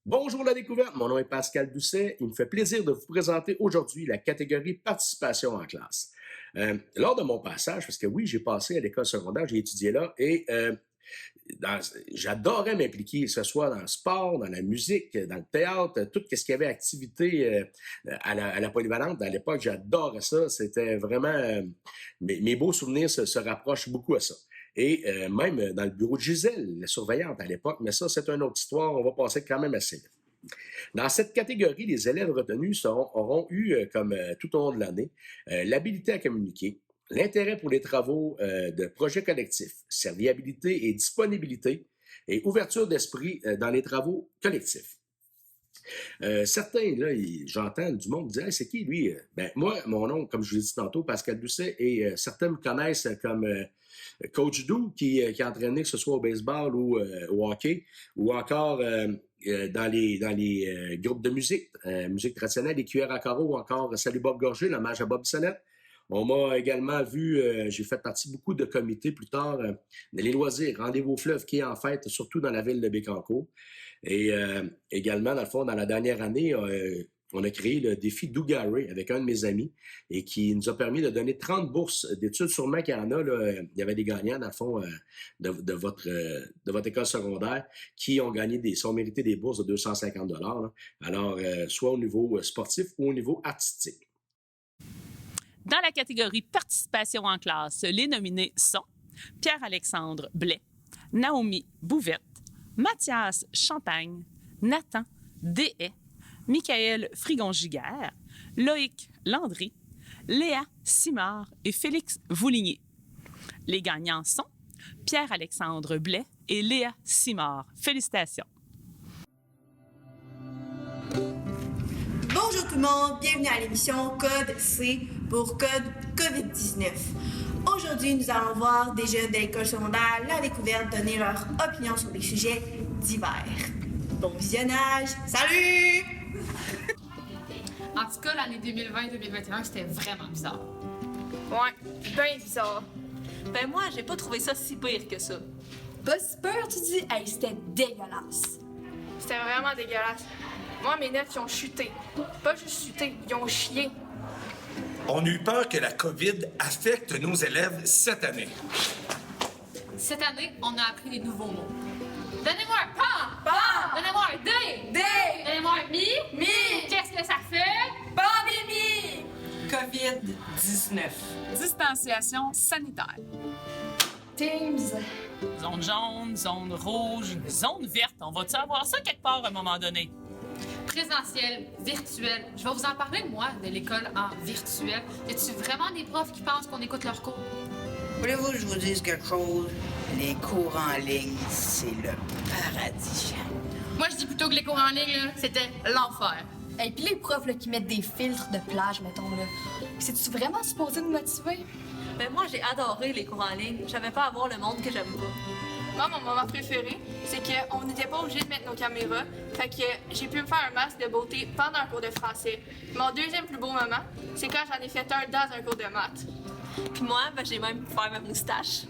Bonjour la découverte, mon nom est Pascal Doucet. Il me fait plaisir de vous présenter aujourd'hui la catégorie participation en classe. Lors de mon passage, parce que oui, j'ai passé à l'école secondaire, j'ai étudié là et j'adorais m'impliquer, que ce soit dans le sport, dans la musique, dans le théâtre, tout ce qu'il y avait activité à la polyvalente. À l'époque, j'adorais ça. C'était vraiment... mes beaux souvenirs se rapprochent beaucoup à ça. Et même dans le bureau de Gisèle, la surveillante à l'époque, mais ça, c'est une autre histoire, on va passer quand même assez vite. Dans cette catégorie, les élèves retenus auront eu, comme tout au long de l'année, l'habilité à communiquer, l'intérêt pour les travaux de projets collectifs, serviabilité et disponibilité, et ouverture d'esprit dans les travaux collectifs. Certains, là, j'entends du monde dire hey, « c'est qui lui? » Ben, moi, mon nom, comme je l'ai dit tantôt, Pascal Doucet, et certains me connaissent comme Coach Dou, qui a entraîné, que ce soit au baseball ou au hockey, ou encore dans les groupes de musique, musique traditionnelle, les cuillères à carreau, ou encore Salut Bob Gorgé, l'hommage à Bob Sonnette. On m'a également vu, j'ai fait partie de beaucoup de comités plus tard, les loisirs, Rendez-vous au fleuve, qui est en fête, surtout dans la ville de Bécancour. Et également, dans le fond, dans la dernière année, on a créé le défi Dougaré avec un de mes amis et qui nous a permis de donner 30 bourses d'études. Sûrement qu'il y en a, là, il y avait des gagnants, dans le fond, de votre école secondaire qui ont mérité des bourses de 250 $. Là. Alors, soit au niveau sportif ou au niveau artistique. Dans la catégorie participation en classe, les nominés sont Pierre-Alexandre Blais, Naomi Bouvette, Mathias Champagne, Nathan Deshaies, Michael Frigon-Giguère, Loïc Landry, Léa Simard et Félix Vouligné. Les gagnants sont Pierre-Alexandre Blais et Léa Simard. Félicitations. Bonjour tout le monde, bienvenue à l'émission Code C pour Code COVID-19. Aujourd'hui, nous allons voir des jeunes de l'école secondaire La Découverte donner leur opinion sur des sujets divers. Bon visionnage, salut! En tout cas, l'année 2020-2021, c'était vraiment bizarre. Ouais, bien bizarre. Ben moi, j'ai pas trouvé ça si pire que ça. Pas si pire, tu dis? Hey, c'était dégueulasse. C'était vraiment dégueulasse. Moi, mes notes, ils ont chuté. Pas juste chuté, ils ont chié. On a eu peur que la COVID affecte nos élèves cette année. Cette année, on a appris des nouveaux mots. Donnez-moi un pan! Pan! Donnez-moi un dé! Dé! Donnez-moi un mi! Mi! Qu'est-ce que ça fait? Pandémie! COVID-19. Distanciation sanitaire. Teams. Zone jaune, zone rouge, zone verte. On va-tu avoir ça quelque part à un moment donné? Présentiel, virtuel. Je vais vous en parler, moi, de l'école en virtuel. Y a-tu vraiment des profs qui pensent qu'on écoute leurs cours? Voulez-vous que je vous dise quelque chose? Les cours en ligne, c'est le paradis. Moi, je dis plutôt que les cours en ligne, là, c'était l'enfer. Et puis les profs là, qui mettent des filtres de plage, mettons, là. C'est-tu vraiment supposé nous motiver? Ben moi, j'ai adoré les cours en ligne. J'avais pas à voir le monde que j'aime pas. Moi, mon moment préféré, c'est qu'on n'était pas obligé de mettre nos caméras. Fait que j'ai pu me faire un masque de beauté pendant un cours de français. Mon deuxième plus beau moment, c'est quand j'en ai fait un dans un cours de maths. Puis moi, ben, j'ai même pu faire ma moustache.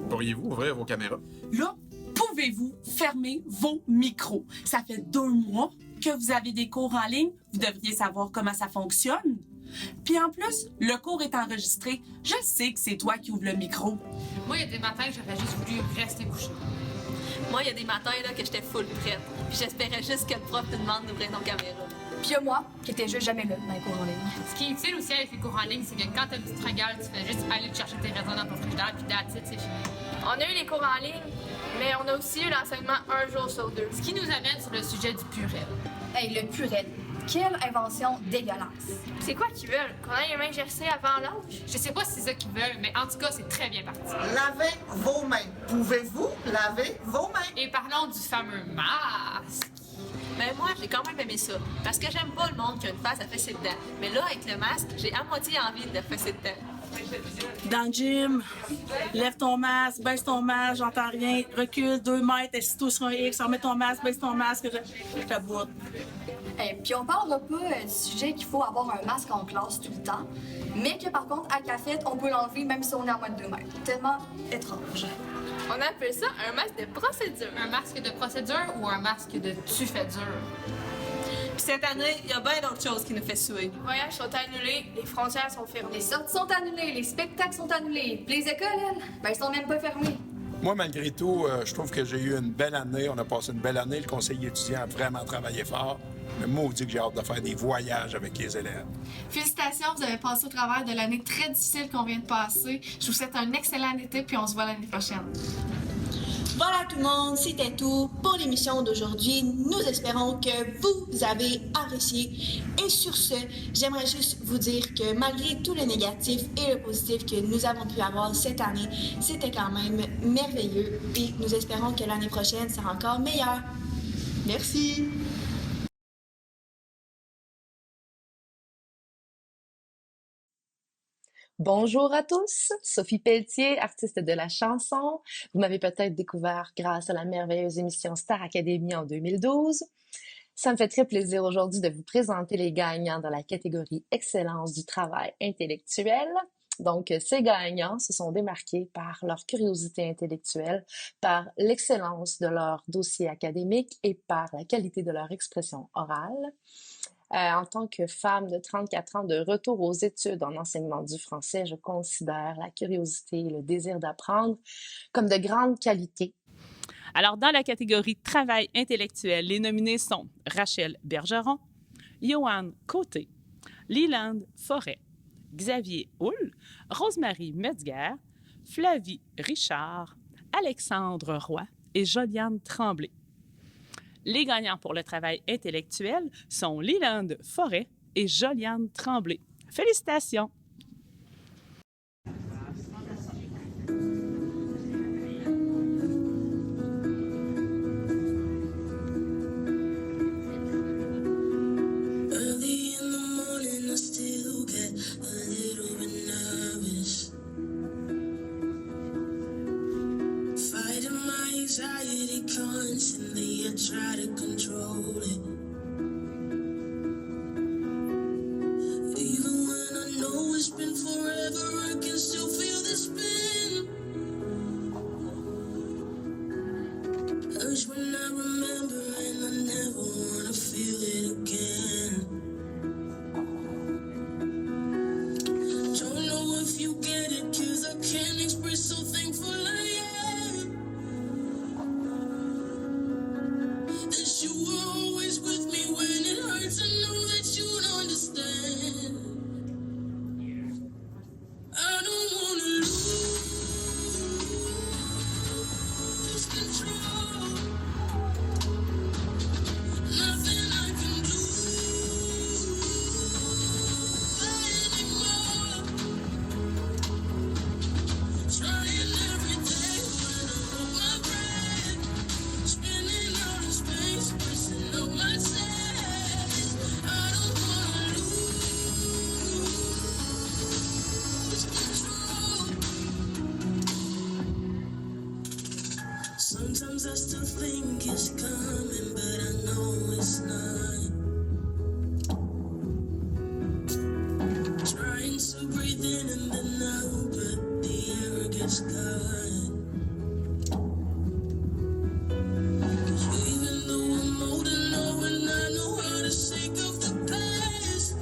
Pourriez-vous ouvrir vos caméras? Là, pouvez-vous fermer vos micros? Ça fait 2 mois que vous avez des cours en ligne. Vous devriez savoir comment ça fonctionne. Puis en plus, le cours est enregistré. Je sais que c'est toi qui ouvres le micro. Moi, il y a des matins que j'aurais juste voulu rester couché. Moi, il y a des matins là, que j'étais full prête. Puis j'espérais juste que le prof te demande d'ouvrir nos caméras. Puis il y a moi, qui était juste jamais là dans les cours en ligne. Ce qui est utile aussi avec les cours en ligne, c'est que quand t'as une petite fringale, tu fais juste aller te chercher tes raisins dans ton frigidaire, puis that's it, c'est fini. On a eu les cours en ligne, mais on a aussi eu l'enseignement 1 jour sur 2. Ce qui nous amène sur le sujet du purel. Hey, le purel. Quelle invention dégueulasse. C'est quoi qu'ils veulent? Qu'on aille les mains gercées avant l'âge? Je sais pas si c'est ça qu'ils veulent, mais en tout cas, c'est très bien parti. Lavez vos mains. Pouvez-vous laver vos mains? Et parlons du fameux masque. Mais moi, j'ai quand même aimé ça. Parce que j'aime pas le monde qui a une face à fesser dedans. Mais là, avec le masque, j'ai à moitié envie de fesser dedans. Dans le gym, lève ton masque, baisse ton masque, j'entends rien, recule 2 mètres, assis-toi sur un X, remets ton masque, baisse ton masque, je t'aboute. Puis on parlera pas du sujet qu'il faut avoir un masque en classe tout le temps, mais que par contre, à cafette, on peut l'enlever même si on est à moins de 2 mètres. Tellement étrange. On appelle ça un masque de procédure. Un masque de procédure ou un masque de tu fais dur? Puis cette année, il y a bien d'autres choses qui nous fait suer. Les voyages sont annulés, les frontières sont fermées. Les sorties sont annulées, les spectacles sont annulés. Puis les écoles, elles sont même pas fermées. Moi, malgré tout, je trouve que j'ai eu une belle année. On a passé une belle année. Le conseil étudiant a vraiment travaillé fort. Mais maudit que j'ai hâte de faire des voyages avec les élèves. Félicitations, vous avez passé au travers de l'année très difficile qu'on vient de passer. Je vous souhaite un excellent été, puis on se voit l'année prochaine. Voilà tout le monde, c'était tout pour l'émission d'aujourd'hui. Nous espérons que vous avez apprécié. Et sur ce, j'aimerais juste vous dire que malgré tout le négatif et le positif que nous avons pu avoir cette année, c'était quand même merveilleux. Et nous espérons que l'année prochaine sera encore meilleure. Merci. Bonjour à tous, Sophie Pelletier, artiste de la chanson. Vous m'avez peut-être découvert grâce à la merveilleuse émission Star Academy en 2012. Ça me fait très plaisir aujourd'hui de vous présenter les gagnants dans la catégorie Excellence du travail intellectuel. Donc, ces gagnants se sont démarqués par leur curiosité intellectuelle, par l'excellence de leur dossier académique et par la qualité de leur expression orale. En tant que femme de 34 ans de retour aux études en enseignement du français, je considère la curiosité et le désir d'apprendre comme de grandes qualités. Alors, dans la catégorie Travail intellectuel, les nominés sont Rachel Bergeron, Joanne Côté, Leland Forêt, Xavier Houle, Rosemary Metzger, Flavie Richard, Alexandre Roy et Joliane Tremblay. Les gagnants pour le travail intellectuel sont Leland Forêt et Joliane Tremblay. Félicitations! Constantly, I try to control it. Even when I know it's been forever, I can still feel the spin. Hurts when I remember, and I never wanna feel it again. Don't know if you get it, 'cause I can't express so thankful I am. That you were always with me when it hurts. I know that you'd understand. I don't wanna lose control. Nothing I can do anymore. Trying every day when I hold my breath. Spinning out in space, pressing on my chest. I don't wanna lose control. Sometimes I still think it's coming, but I know it's not. Trying to breathe in and then out, but the air gets caught. Even though I'm older now and I know how to shake off the past,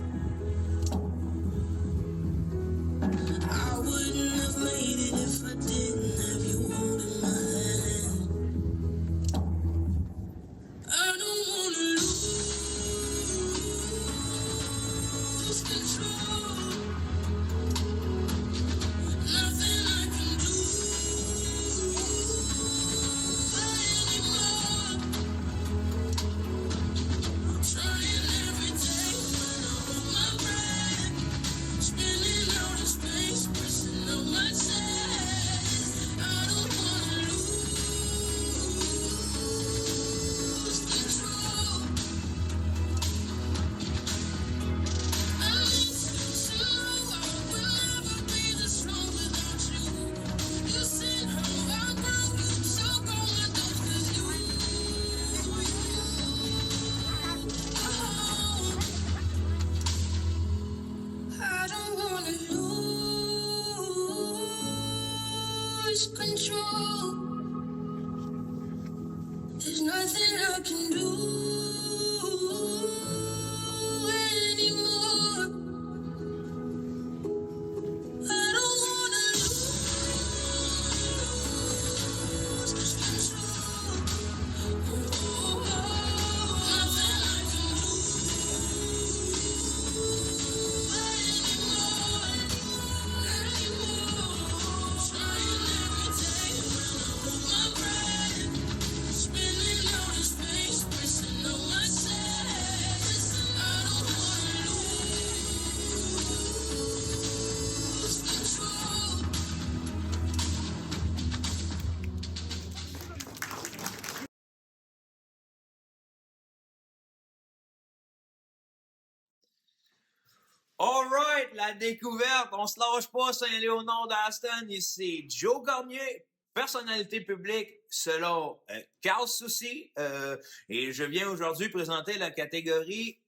I wouldn't have made it if I didn't have you holding my hand. I don't wanna lose control. Nothing I can do lose control. There's nothing I can do anymore. I don't wanna lose control. Nothing I can do anymore. Trying every day when I hold my breath. Spinning out in space, pressing on my chest. I don't wanna lose control. All right, la découverte, on se lâche pas, Saint-Léonard d'Aston, ici Joe Cormier, personnalité publique selon Carl Soucy, et je viens aujourd'hui présenter la catégorie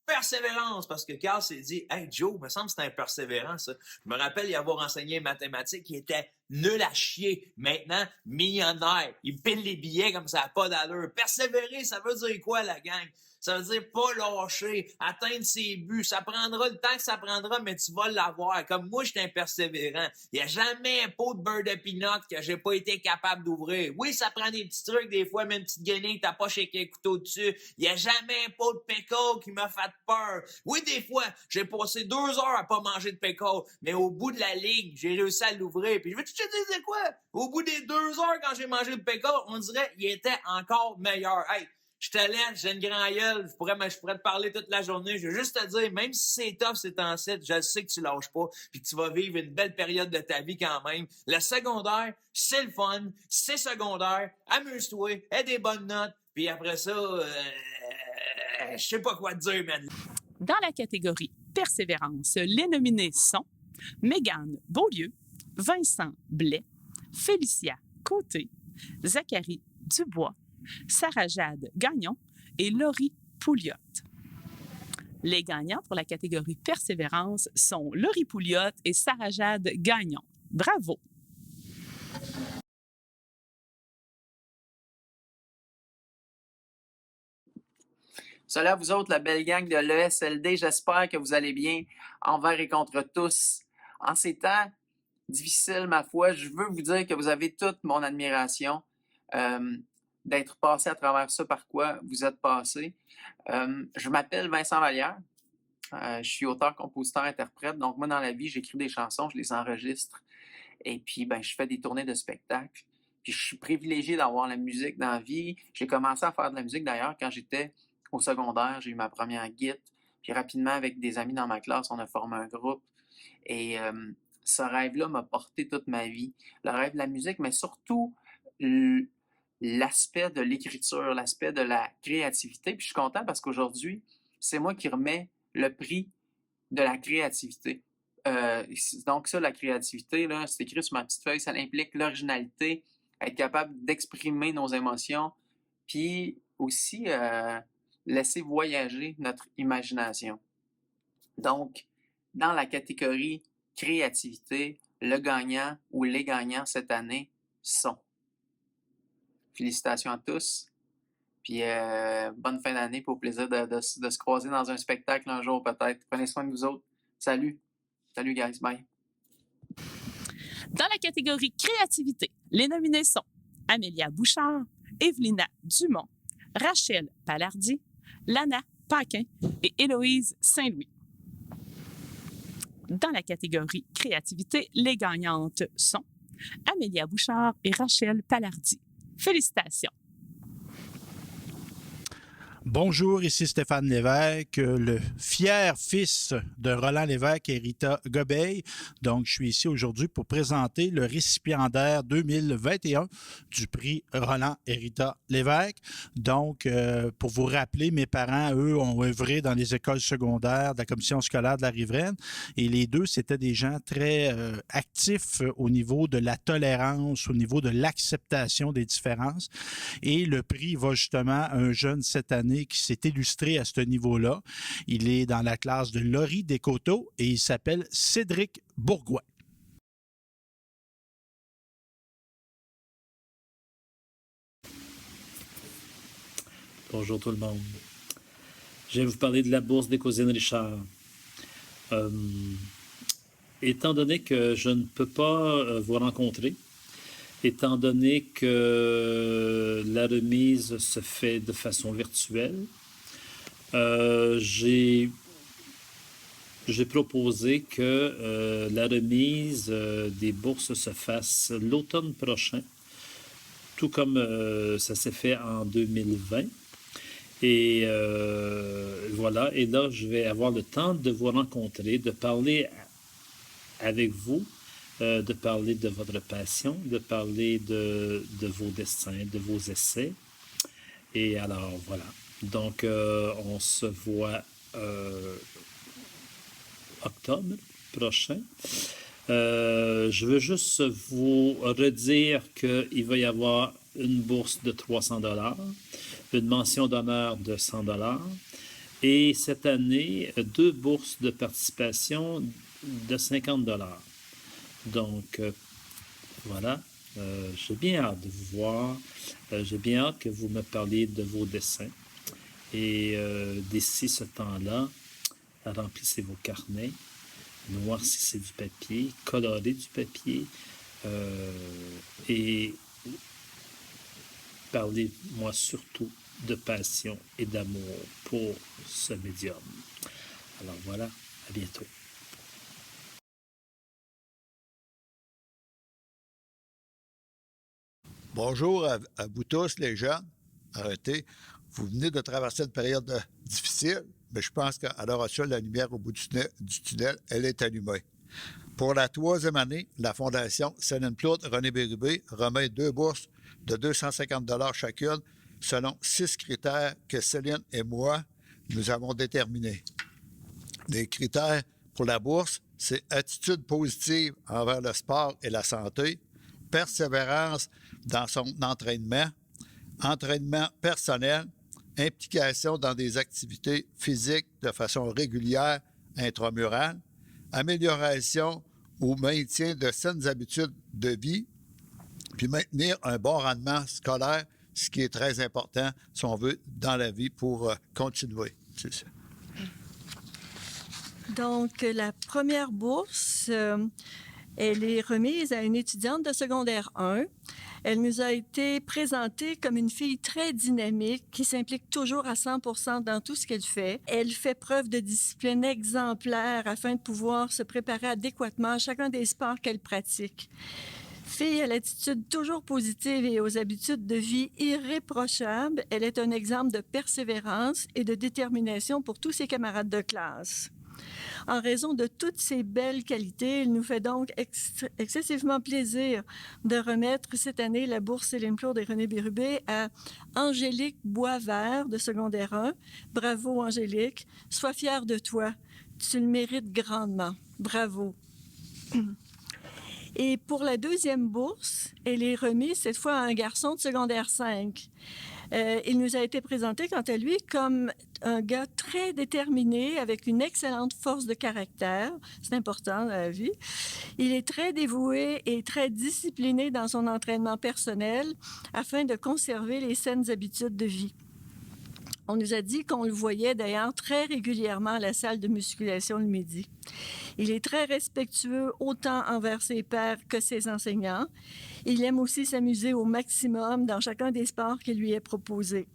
persévérance, parce que Carl s'est dit « Hey Joe, me semble que c'est un persévérant ça. » Je me rappelle y avoir enseigné mathématiques, il était nul à chier. Maintenant, millionnaire. Il pile les billets comme ça n'a pas d'allure. Persévérer, ça veut dire quoi la gang? Ça veut dire pas lâcher, atteindre ses buts. Ça prendra le temps que ça prendra, mais tu vas l'avoir. Comme moi, je suis un persévérant. Il n'y a jamais un pot de beurre de pinot que j'ai pas été capable d'ouvrir. Oui, ça prend des petits trucs, des fois, même une petite guenille, t'as pas shaké un couteau dessus. Il n'y a jamais un pot de pécole qui m'a fait peur. Oui, des fois, j'ai passé 2 heures à pas manger de pécole, mais au bout de la ligne, j'ai réussi à l'ouvrir. Puis je veux te dire c'est quoi? Au bout des 2 heures, quand j'ai mangé le pécole, on dirait qu'il était encore meilleur. Hey, je te laisse, j'ai une grand gueule, je pourrais te parler toute la journée. Je veux juste te dire, même si c'est tough, c'est en site, je sais que tu lâches pas, puis que tu vas vivre une belle période de ta vie quand même. Le secondaire, c'est le fun, c'est secondaire, amuse-toi, aie des bonnes notes, puis après ça, je sais pas quoi te dire, man. Dans la catégorie Persévérance, les nominés sont Mégane Beaulieu, Vincent Blais, Félicia Côté, Zachary Dubois, Sarah-Jade Gagnon et Laurie Pouliot. Les gagnants pour la catégorie Persévérance sont Laurie Pouliot et Sarah-Jade Gagnon. Bravo! Salut à vous autres, la belle gang de l'ESLD. J'espère que vous allez bien envers et contre tous. En ces temps difficiles, ma foi, je veux vous dire que vous avez toute mon admiration d'être passé à travers ça par quoi vous êtes passé. Je m'appelle Vincent Vallière. Je suis auteur, compositeur, interprète. Donc, moi, dans la vie, j'écris des chansons, je les enregistre. Et puis, je fais des tournées de spectacles. Puis, je suis privilégié d'avoir la musique dans la vie. J'ai commencé à faire de la musique, d'ailleurs, quand j'étais au secondaire. J'ai eu ma première guitare. Puis, rapidement, avec des amis dans ma classe, on a formé un groupe. Et ce rêve-là m'a porté toute ma vie. Le rêve de la musique, mais surtout l'aspect de l'écriture, l'aspect de la créativité. Puis je suis content parce qu'aujourd'hui, c'est moi qui remets le prix de la créativité. Donc ça, la créativité, là, c'est écrit sur ma petite feuille, ça implique l'originalité, être capable d'exprimer nos émotions, puis aussi laisser voyager notre imagination. Donc, dans la catégorie créativité, le gagnant ou les gagnants cette année sont. Félicitations à tous. Puis bonne fin d'année, pour plaisir de se croiser dans un spectacle un jour peut-être. Prenez soin de vous autres. Salut. Salut guys. Bye. Dans la catégorie Créativité, les nominés sont Amélia Bouchard, Evelina Dumont, Rachel Palardi, Lana Paquin et Héloïse Saint-Louis. Dans la catégorie Créativité, les gagnantes sont Amélia Bouchard et Rachel Palardi. Félicitations. Bonjour, ici Stéphane Lévesque, le fier fils de Roland Lévesque et Rita Gobeil. Donc, je suis ici aujourd'hui pour présenter le récipiendaire 2021 du prix Roland et Rita Lévesque. Donc, pour vous rappeler, mes parents, eux, ont œuvré dans les écoles secondaires de la commission scolaire de la Riveraine. Et les deux, c'était des gens très actifs au niveau de la tolérance, au niveau de l'acceptation des différences. Et le prix va justement à un jeune cette année qui s'est illustré à ce niveau-là. Il est dans la classe de Laurie Descoteaux et il s'appelle Cédric Bourgoin. Bonjour tout le monde. Je vais vous parler de la bourse des cousines Richard. Étant donné que je ne peux pas vous rencontrer, étant donné que la remise se fait de façon virtuelle, j'ai proposé que la remise des bourses se fasse l'automne prochain, tout comme ça s'est fait en 2020. Et voilà, et là, je vais avoir le temps de vous rencontrer, de parler avec vous, de parler de votre passion, de parler de vos destins, de vos essais. Et alors, voilà. Donc, on se voit octobre prochain. Je veux juste vous redire qu'il va y avoir une bourse de 300 $, une mention d'honneur de 100 $ et cette année, 2 bourses de participation de 50 $. Donc, voilà, j'ai bien hâte de vous voir. J'ai bien hâte que vous me parliez de vos dessins. Et d'ici ce temps-là, remplissez vos carnets, noircissez du papier, colorez du papier et parlez-moi surtout de passion et d'amour pour ce médium. Alors voilà, à bientôt. Bonjour à vous tous, les jeunes. Arrêtez. Vous venez de traverser une période difficile, mais je pense qu'à l'heure actuelle, la lumière au bout du tunnel, elle est allumée. Pour la 3e année, la Fondation Céline Claude René Bérubé remet 2 bourses de 250 $ chacune selon 6 critères que Céline et moi, nous avons déterminés. Les critères pour la bourse, c'est attitude positive envers le sport et la santé, persévérance dans son entraînement, entraînement personnel, implication dans des activités physiques de façon régulière, intramurale, amélioration ou maintien de saines habitudes de vie, puis maintenir un bon rendement scolaire, ce qui est très important, si on veut, dans la vie pour continuer. C'est ça. Donc, la première bourse, elle est remise à une étudiante de secondaire 1. Elle nous a été présentée comme une fille très dynamique qui s'implique toujours à 100% dans tout ce qu'elle fait. Elle fait preuve de discipline exemplaire afin de pouvoir se préparer adéquatement à chacun des sports qu'elle pratique. Fille à l'attitude toujours positive et aux habitudes de vie irréprochables, elle est un exemple de persévérance et de détermination pour tous ses camarades de classe. En raison de toutes ces belles qualités, il nous fait donc excessivement plaisir de remettre cette année la bourse Céline Claude et René Bérubé à Angélique Boisvert de secondaire 1. Bravo Angélique, sois fière de toi, tu le mérites grandement. Bravo. Et pour la 2e bourse, elle est remise cette fois à un garçon de secondaire 5. Il nous a été présenté, quant à lui, comme un gars très déterminé, avec une excellente force de caractère. C'est important dans la vie. Il est très dévoué et très discipliné dans son entraînement personnel afin de conserver les saines habitudes de vie. On nous a dit qu'on le voyait d'ailleurs très régulièrement à la salle de musculation le midi. Il est très respectueux autant envers ses pairs que ses enseignants. Il aime aussi s'amuser au maximum dans chacun des sports qui lui est proposé.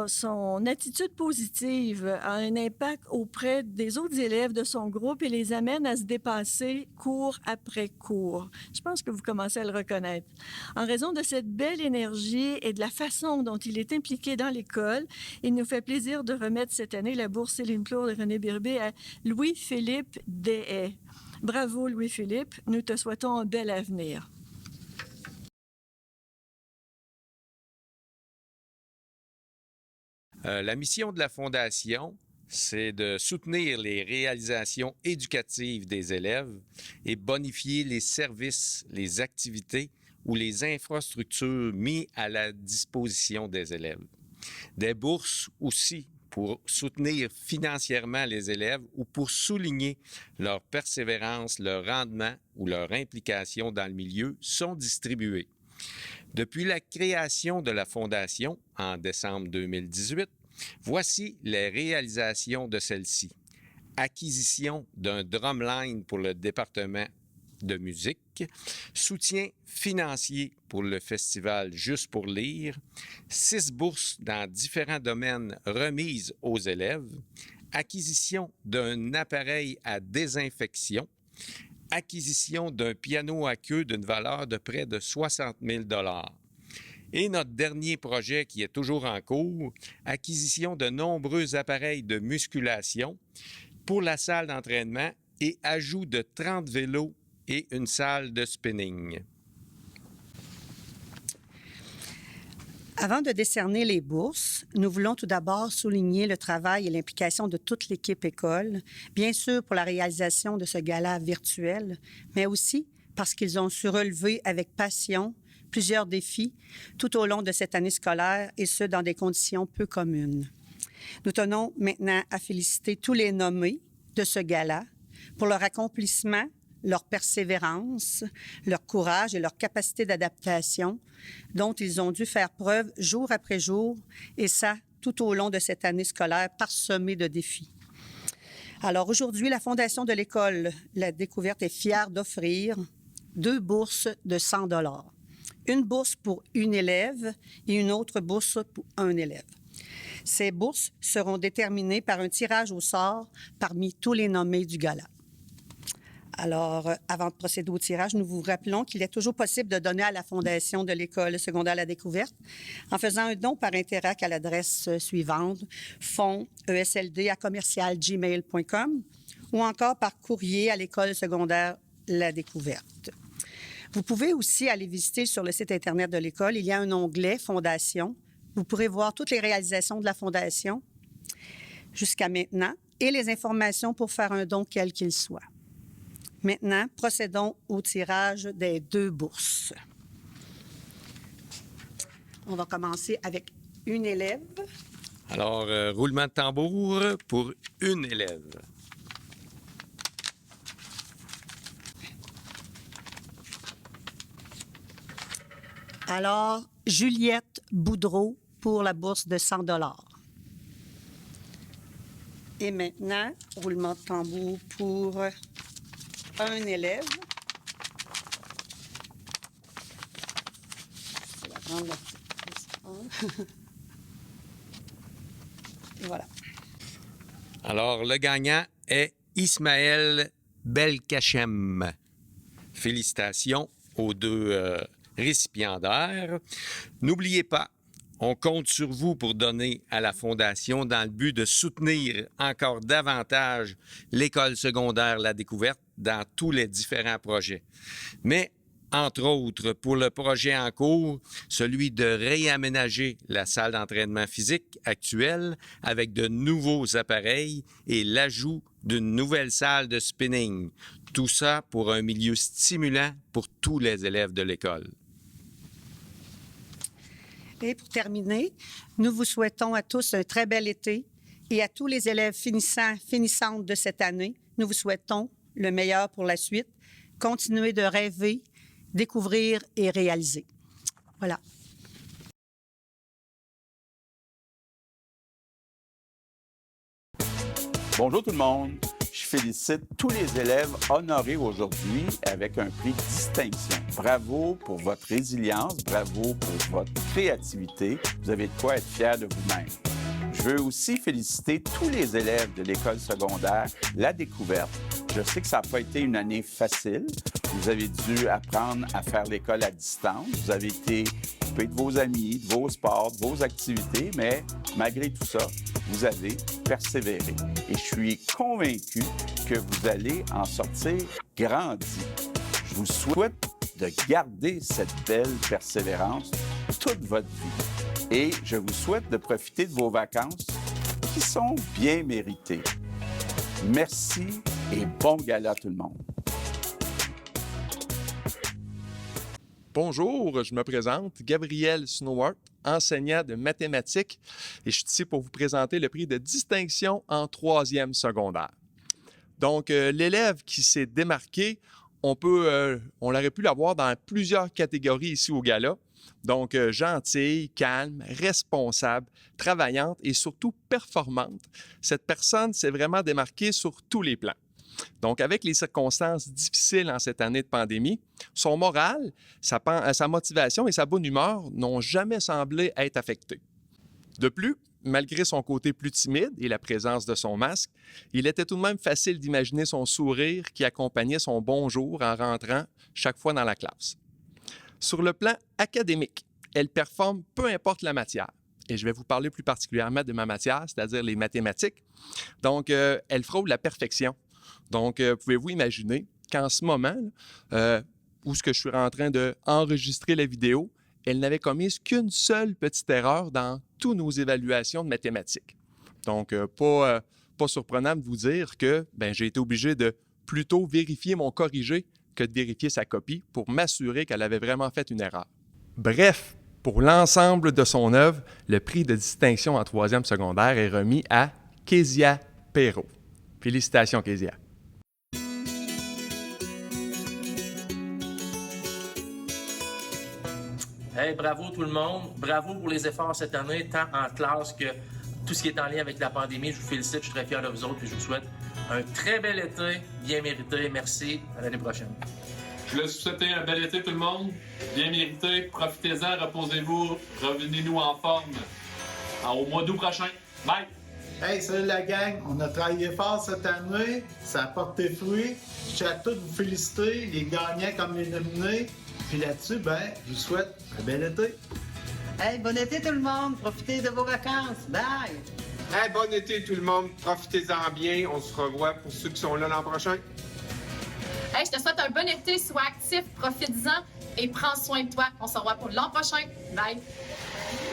Son attitude positive a un impact auprès des autres élèves de son groupe et les amène à se dépasser cours après cours. Je pense que vous commencez à le reconnaître. En raison de cette belle énergie et de la façon dont il est impliqué dans l'école, il nous fait plaisir de remettre cette année la bourse Céline Claude et René Bérubé à Louis-Philippe Deshaies. Bravo Louis-Philippe, nous te souhaitons un bel avenir. La mission de la Fondation, c'est de soutenir les réalisations éducatives des élèves et bonifier les services, les activités ou les infrastructures mis à la disposition des élèves. Des bourses aussi pour soutenir financièrement les élèves ou pour souligner leur persévérance, leur rendement ou leur implication dans le milieu sont distribuées. Depuis la création de la Fondation en décembre 2018, voici les réalisations de celle-ci. Acquisition d'un drumline pour le département de musique, soutien financier pour le festival Juste pour lire, 6 bourses dans différents domaines remises aux élèves, acquisition d'un appareil à désinfection, acquisition d'un piano à queue d'une valeur de près de 60 000 $. Et notre dernier projet qui est toujours en cours, acquisition de nombreux appareils de musculation pour la salle d'entraînement et ajout de 30 vélos et une salle de spinning. Avant de décerner les bourses, nous voulons tout d'abord souligner le travail et l'implication de toute l'équipe école, bien sûr pour la réalisation de ce gala virtuel, mais aussi parce qu'ils ont su relever avec passion plusieurs défis tout au long de cette année scolaire et ce, dans des conditions peu communes. Nous tenons maintenant à féliciter tous les nommés de ce gala pour leur accomplissement, leur persévérance, leur courage et leur capacité d'adaptation dont ils ont dû faire preuve jour après jour, et ça, tout au long de cette année scolaire parsemée de défis. Alors aujourd'hui, la Fondation de l'École La Découverte est fière d'offrir 2 bourses de 100 $. Une bourse pour une élève et une autre bourse pour un élève. Ces bourses seront déterminées par un tirage au sort parmi tous les nommés du gala. Alors, avant de procéder au tirage, nous vous rappelons qu'il est toujours possible de donner à la Fondation de l'École secondaire La Découverte en faisant un don par Interac à l'adresse suivante, fondsesld@commercialgmail.com ou encore par courrier à l'École secondaire La Découverte. Vous pouvez aussi aller visiter sur le site Internet de l'École. Il y a un onglet « Fondation ». Vous pourrez voir toutes les réalisations de la Fondation jusqu'à maintenant et les informations pour faire un don quel qu'il soit. Maintenant, procédons au tirage des 2 bourses. On va commencer avec une élève. Alors, roulement de tambour pour une élève. Alors, Juliette Boudreau pour la bourse de 100 $. Et maintenant, roulement de tambour pour un élève. Je vais prendre la petite liste. Et voilà. Alors, le gagnant est Ismaël Belkachem. Félicitations aux 2 récipiendaires. N'oubliez pas, on compte sur vous pour donner à la Fondation dans le but de soutenir encore davantage l'École secondaire La Découverte dans tous les différents projets. Mais, entre autres, pour le projet en cours, celui de réaménager la salle d'entraînement physique actuelle avec de nouveaux appareils et l'ajout d'une nouvelle salle de spinning. Tout ça pour un milieu stimulant pour tous les élèves de l'école. Et pour terminer, nous vous souhaitons à tous un très bel été et à tous les élèves finissantes de cette année, nous vous souhaitons le meilleur pour la suite. Continuez de rêver, découvrir et réaliser. Voilà. Bonjour tout le monde. Je félicite tous les élèves honorés aujourd'hui avec un prix distinction. Bravo pour votre résilience, bravo pour votre créativité. Vous avez de quoi être fiers de vous-même. Je veux aussi féliciter tous les élèves de l'école secondaire La Découverte. Je sais que ça n'a pas été une année facile. Vous avez dû apprendre à faire l'école à distance. Vous avez été coupé de vos amis, de vos sports, de vos activités, mais malgré tout ça, vous avez persévéré. Et je suis convaincu que vous allez en sortir grandi. Je vous souhaite de garder cette belle persévérance toute votre vie. Et je vous souhaite de profiter de vos vacances qui sont bien méritées. Merci et bon gala à tout le monde. Bonjour, je me présente, Gabriel Snowart, enseignant de mathématiques, et je suis ici pour vous présenter le prix de distinction en 3e secondaire. Donc, l'élève qui s'est démarqué, on aurait pu l'avoir dans plusieurs catégories ici au gala. Donc, gentille, calme, responsable, travaillante et surtout performante. Cette personne s'est vraiment démarquée sur tous les plans. Donc, avec les circonstances difficiles en cette année de pandémie, son moral, sa motivation et sa bonne humeur n'ont jamais semblé être affectés. De plus, malgré son côté plus timide et la présence de son masque, il était tout de même facile d'imaginer son sourire qui accompagnait son bonjour en rentrant chaque fois dans la classe. Sur le plan académique, elle performe peu importe la matière. Et je vais vous parler plus particulièrement de ma matière, c'est-à-dire les mathématiques. Donc, elle frôle la perfection. Donc, pouvez-vous imaginer qu'en ce moment, où je suis en train d'enregistrer la vidéo, elle n'avait commise qu'une seule petite erreur dans toutes nos évaluations de mathématiques. Donc, pas surprenant de vous dire que j'ai été obligé de plutôt vérifier mon corrigé que de vérifier sa copie pour m'assurer qu'elle avait vraiment fait une erreur. Bref, pour l'ensemble de son œuvre, le prix de distinction en 3e secondaire est remis à Kezia Perrault. Félicitations, Kezia. Hey, bravo tout le monde. Bravo pour les efforts cette année, tant en classe que tout ce qui est en lien avec la pandémie. Je vous félicite, je suis très fier de vous autres et je vous souhaite un très bel été, bien mérité. Merci, à l'année prochaine. Je voulais vous souhaiter un bel été tout le monde, bien mérité. Profitez-en, reposez-vous, revenez-nous en forme au mois d'août prochain. Bye! Hey, salut la gang! On a travaillé fort cette année, ça a porté fruit. Je tiens à tous vous féliciter, les gagnants comme les nominés. Puis là-dessus, je vous souhaite un bel été. Hey, bon été tout le monde! Profitez de vos vacances! Bye! Hey, bon été tout le monde! Profitez-en bien. On se revoit pour ceux qui sont là l'an prochain. Hey, je te souhaite un bon été, sois actif, profite-en et prends soin de toi. On se revoit pour l'an prochain. Bye!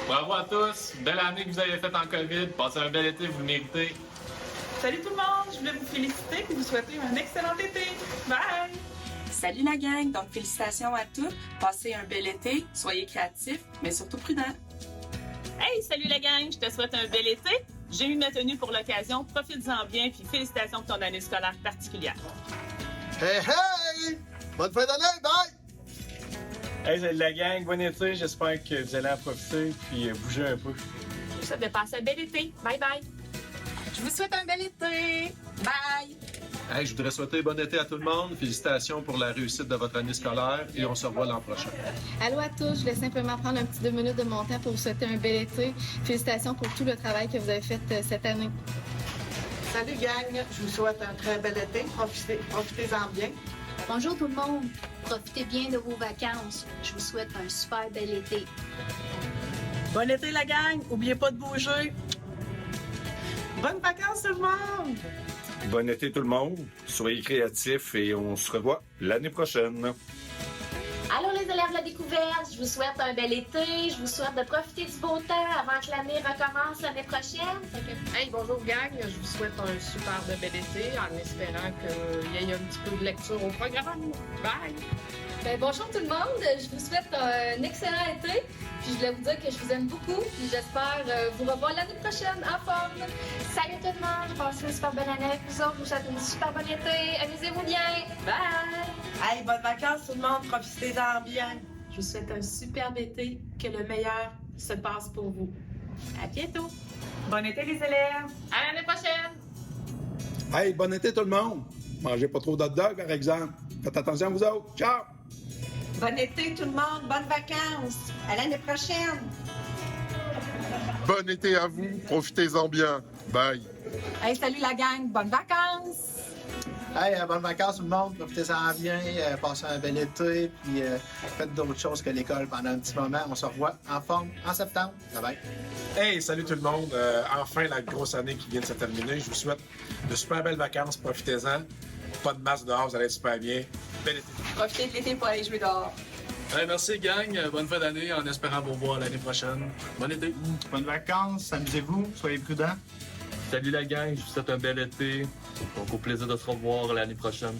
Bravo à tous! Belle année que vous avez faite en COVID. Passez un bel été, vous le méritez. Salut tout le monde! Je voulais vous féliciter et vous souhaiter un excellent été. Bye! Salut la gang! Donc, félicitations à tous. Passez un bel été, soyez créatifs, mais surtout prudents. Hey, salut la gang! Je te souhaite un bel été. J'ai eu ma tenue pour l'occasion. Profites-en bien, puis félicitations pour ton année scolaire particulière. Hey, hey! Bonne fin d'année! Bye! Hey, salut la gang! Bon été! J'espère que vous allez en profiter puis bouger un peu. Je vous souhaite de passer un bel été. Bye bye! Je vous souhaite un bel été. Bye! Hey, je voudrais souhaiter bon été à tout le monde. Félicitations pour la réussite de votre année scolaire et on se revoit l'an prochain. Allô à tous, je voulais simplement prendre un petit 2 minutes de mon temps pour vous souhaiter un bel été. Félicitations pour tout le travail que vous avez fait cette année. Salut gang, je vous souhaite un très bel été. Profitez-en bien. Bonjour tout le monde. Profitez bien de vos vacances. Je vous souhaite un super bel été. Bon été la gang! Oubliez pas de bouger. Bonnes vacances tout le monde! Bon été tout le monde, soyez créatifs et on se revoit l'année prochaine. Allô les élèves de la découverte, je vous souhaite un bel été, je vous souhaite de profiter du beau temps avant que l'année recommence l'année prochaine. Hey, bonjour gang, je vous souhaite un super de bel été en espérant qu'il y ait un petit peu de lecture au programme. Bye! Bonjour tout le monde, je vous souhaite un excellent été. Puis je voulais vous dire que je vous aime beaucoup. Puis j'espère vous revoir l'année prochaine en forme. Salut tout le monde, passez une super bonne année avec vous autres. Je vous souhaite une super bonne été. Amusez-vous bien. Bye! Hey, bonnes vacances tout le monde, profitez-en bien. Je vous souhaite un superbe été, que le meilleur se passe pour vous. À bientôt! Bon été les élèves! À l'année prochaine! Hey, bon été tout le monde! Mangez pas trop d'hot dog, par exemple. Faites attention à vous autres. Ciao! Bon été tout le monde, bonnes vacances. À l'année prochaine. Bon été à vous, profitez-en bien. Bye. Hey, salut la gang, bonnes vacances. Hey, bonnes vacances tout le monde, profitez-en bien, passez un bel été, puis faites d'autres choses que l'école pendant un petit moment. On se revoit en forme en septembre. Bye bye. Hey, salut tout le monde. Enfin, la grosse année qui vient de se terminer. Je vous souhaite de super belles vacances. Profitez-en. Pas de masse dehors, vous allez être super bien. Bel été. Profitez de l'été pour aller jouer dehors. Hey, merci gang. Bonne fin d'année en espérant vous revoir l'année prochaine. Bon été. Bonnes vacances, amusez-vous, soyez prudents. Salut la gang, je vous souhaite un bel été. Donc au plaisir de se revoir l'année prochaine.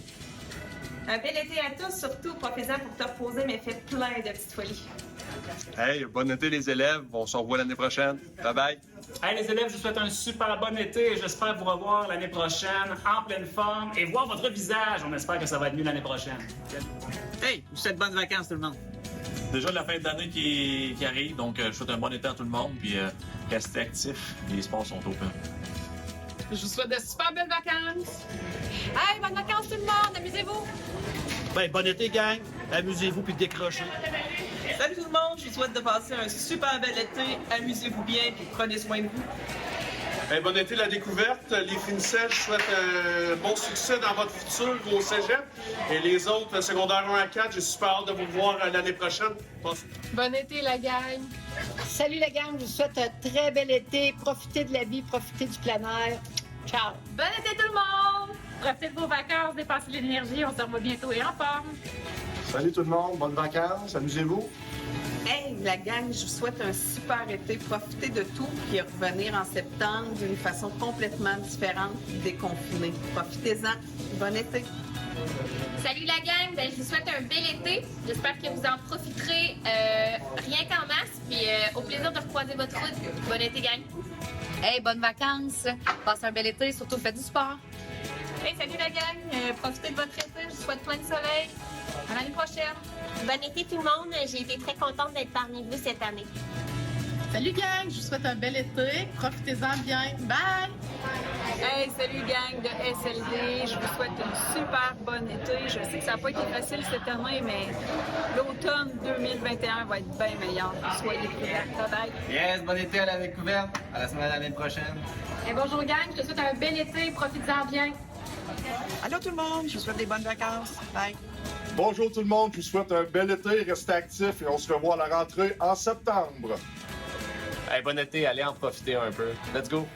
Un bel été à tous, surtout profitez-en pour te reposer, mais faites plein de petites folies. Hey, bon été les élèves. On se revoit l'année prochaine. Bye-bye. Hey les élèves, je vous souhaite un super bon été et j'espère vous revoir l'année prochaine en pleine forme et voir votre visage. On espère que ça va être mieux l'année prochaine. Hey, je vous souhaite bonnes vacances tout le monde. Déjà la fin d'année qui arrive, donc je souhaite un bon été à tout le monde, puis restez actifs. Les sports sont open. Je vous souhaite de super belles vacances. Hey, bonnes vacances tout le monde, amusez-vous. Ben, bon été, gang. Amusez-vous puis décrochez. Salut tout le monde, je vous souhaite de passer un super bel été. Amusez-vous bien puis prenez soin de vous. Hey, bon été la découverte. Les finissants, je souhaite un bon succès dans votre futur au cégep. Et les autres, secondaires 1 à 4, j'ai super hâte de vous voir l'année prochaine. Bon été la gang. Salut la gang, je vous souhaite un très bel été. Profitez de la vie, profitez du plein air. Ciao. Bon été tout le monde. Profitez de vos vacances, dépensez l'énergie, on se revoit bientôt et en forme. Salut tout le monde, bonnes vacances, amusez-vous. Hey, la gang, je vous souhaite un super été. Profitez de tout puis revenir en septembre d'une façon complètement différente, déconfinée. Profitez-en. Bon été. Salut la gang, je vous souhaite un bel été. J'espère que vous en profiterez rien qu'en masse. Puis au plaisir de recroiser votre route. Bon été gang. Hey, bonnes vacances. Passez un bel été, surtout faites du sport. Hey, salut la gang. Profitez de votre été. Je vous souhaite plein de soleil. À l'année prochaine. Bon été tout le monde. J'ai été très contente d'être parmi vous cette année. Salut gang, je vous souhaite un bel été. Profitez-en bien. Bye! Hey, salut gang de SLD. Je vous souhaite une super bonne été. Je sais que ça n'a pas été facile cette année, mais l'automne 2021 va être bien meilleur. Soyez prudents. Bye bye. Yes, bon été à la découverte. À la semaine de l'année prochaine. Et bonjour gang, je te souhaite un bel été. Profitez-en bien. Allô tout le monde, je vous souhaite des bonnes vacances. Bye. Bonjour tout le monde, je vous souhaite un bel été, restez actifs et on se revoit à la rentrée en septembre. Hey, bon été, allez en profiter un peu. Let's go!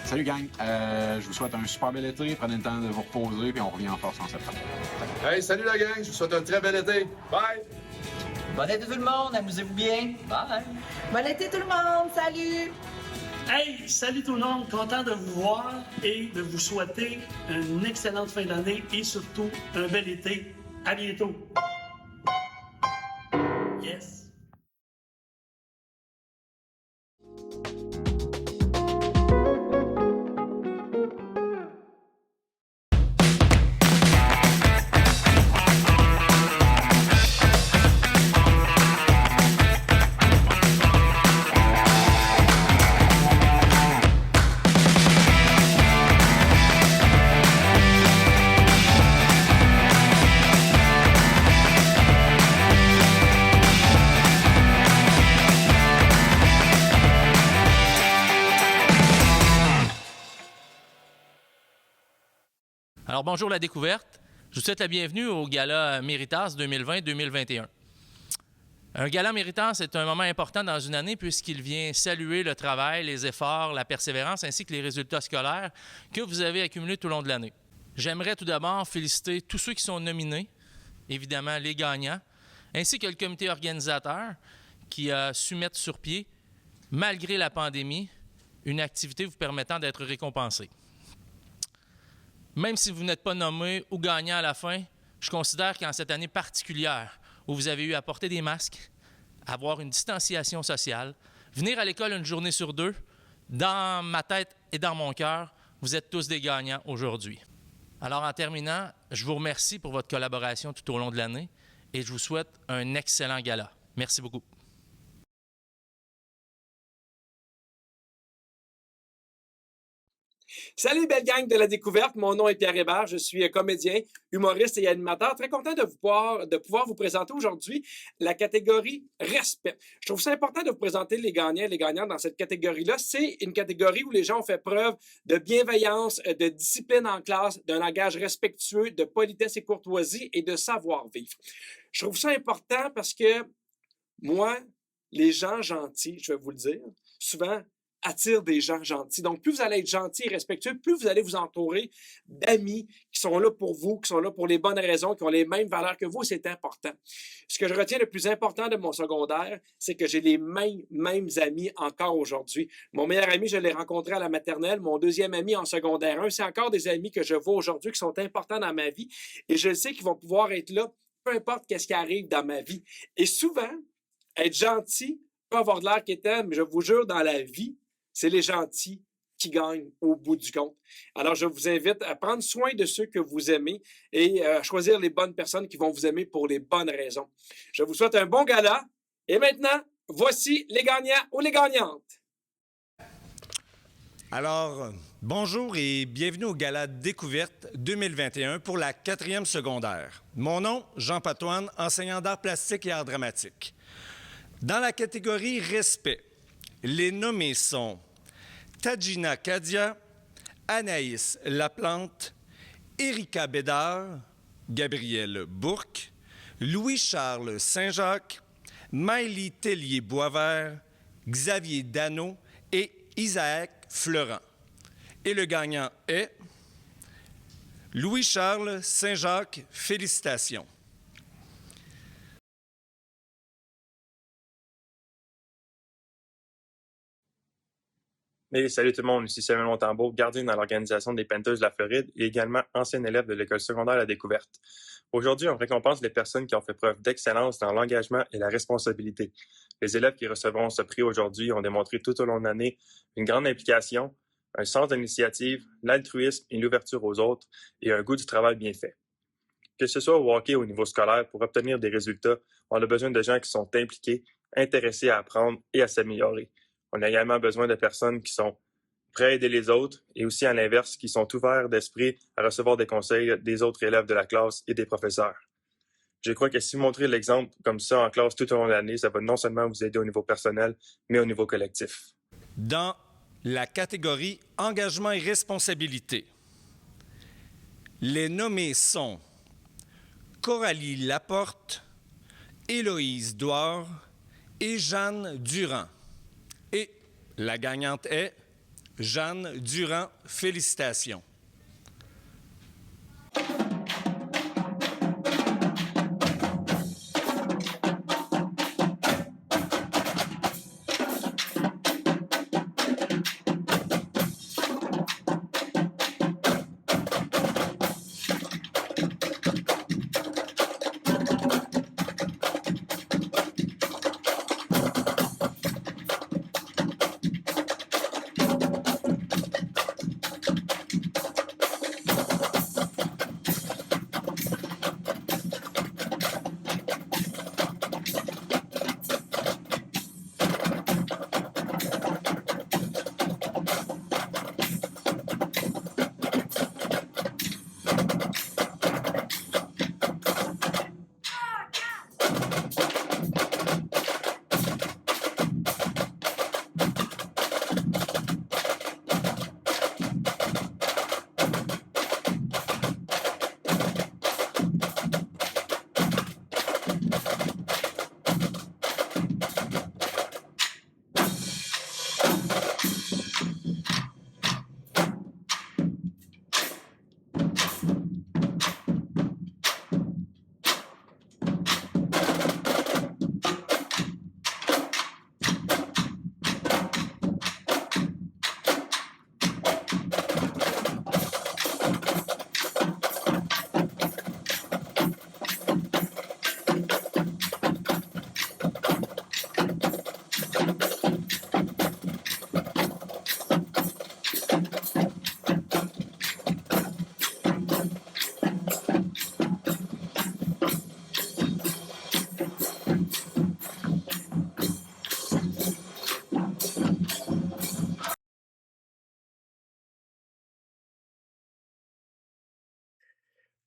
Salut gang, je vous souhaite un super bel été, prenez le temps de vous reposer puis on revient en force en septembre. Hey, salut la gang, je vous souhaite un très bel été. Bye! Bon été tout le monde, amusez-vous bien. Bye! Bon été tout le monde, salut! Hey, salut tout le monde, content de vous voir et de vous souhaiter une excellente fin d'année et surtout un bel été. À bientôt. Yes. Alors, bonjour la découverte. Je vous souhaite la bienvenue au Gala Méritas 2020-2021. Un Gala Méritas est un moment important dans une année puisqu'il vient saluer le travail, les efforts, la persévérance ainsi que les résultats scolaires que vous avez accumulés tout au long de l'année. J'aimerais tout d'abord féliciter tous ceux qui sont nominés, évidemment les gagnants, ainsi que le comité organisateur qui a su mettre sur pied, malgré la pandémie, une activité vous permettant d'être récompensé. Même si vous n'êtes pas nommé ou gagnant à la fin, je considère qu'en cette année particulière où vous avez eu à porter des masques, avoir une distanciation sociale, venir à l'école une journée sur deux, dans ma tête et dans mon cœur, vous êtes tous des gagnants aujourd'hui. Alors en terminant, je vous remercie pour votre collaboration tout au long de l'année et je vous souhaite un excellent gala. Merci beaucoup. Salut, belle gang de la découverte. Mon nom est Pierre Hébert. Je suis comédien, humoriste et animateur. Très content de pouvoir vous présenter aujourd'hui la catégorie respect. Je trouve ça important de vous présenter les gagnants et les gagnantes dans cette catégorie-là. C'est une catégorie où les gens ont fait preuve de bienveillance, de discipline en classe, d'un langage respectueux, de politesse et courtoisie et de savoir-vivre. Je trouve ça important parce que moi, les gens gentils, je vais vous le dire, souvent, attire des gens gentils. Donc, plus vous allez être gentil et respectueux, plus vous allez vous entourer d'amis qui sont là pour vous, qui sont là pour les bonnes raisons, qui ont les mêmes valeurs que vous. C'est important. Ce que je retiens le plus important de mon secondaire, c'est que j'ai les mêmes amis encore aujourd'hui. Mon meilleur ami, je l'ai rencontré à la maternelle. Mon deuxième ami en secondaire 1, c'est encore des amis que je vois aujourd'hui qui sont importants dans ma vie. Et je sais qu'ils vont pouvoir être là, peu importe qu'est-ce qui arrive dans ma vie. Et souvent, être gentil peut avoir de l'air quétaine, mais je vous jure, dans la vie, c'est les gentils qui gagnent au bout du compte. Alors, je vous invite à prendre soin de ceux que vous aimez et à choisir les bonnes personnes qui vont vous aimer pour les bonnes raisons. Je vous souhaite un bon gala. Et maintenant, voici les gagnants ou les gagnantes. Alors, bonjour et bienvenue au Gala Découverte 2021 pour la 4e secondaire. Mon nom, Jean Patoine, enseignant d'art plastique et art dramatique. Dans la catégorie Respect, les nommés sont Tadjina Kadia, Anaïs Laplante, Erika Bédard, Gabriel Bourque, Louis-Charles Saint-Jacques, Maëlie Tellier-Boisvert, Xavier Dano et Isaac Fleurant. Et le gagnant est Louis-Charles Saint-Jacques. Félicitations. Hey, salut tout le monde, ici Samuel Montembeault, gardien dans l'organisation des Panthers de la Floride et également ancien élève de l'école secondaire La Découverte. Aujourd'hui, on récompense les personnes qui ont fait preuve d'excellence dans l'engagement et la responsabilité. Les élèves qui recevront ce prix aujourd'hui ont démontré tout au long de l'année une grande implication, un sens d'initiative, l'altruisme et l'ouverture aux autres et un goût du travail bien fait. Que ce soit au hockey ou au niveau scolaire, pour obtenir des résultats, on a besoin de gens qui sont impliqués, intéressés à apprendre et à s'améliorer. On a également besoin de personnes qui sont prêtes à aider les autres et aussi, à l'inverse, qui sont ouverts d'esprit à recevoir des conseils des autres élèves de la classe et des professeurs. Je crois que si vous montrez l'exemple comme ça en classe tout au long de l'année, ça va non seulement vous aider au niveau personnel, mais au niveau collectif. Dans la catégorie Engagement et responsabilité, les nommés sont Coralie Laporte, Héloïse Douard et Jeanne Durand. Et la gagnante est Jeanne Durand. Félicitations.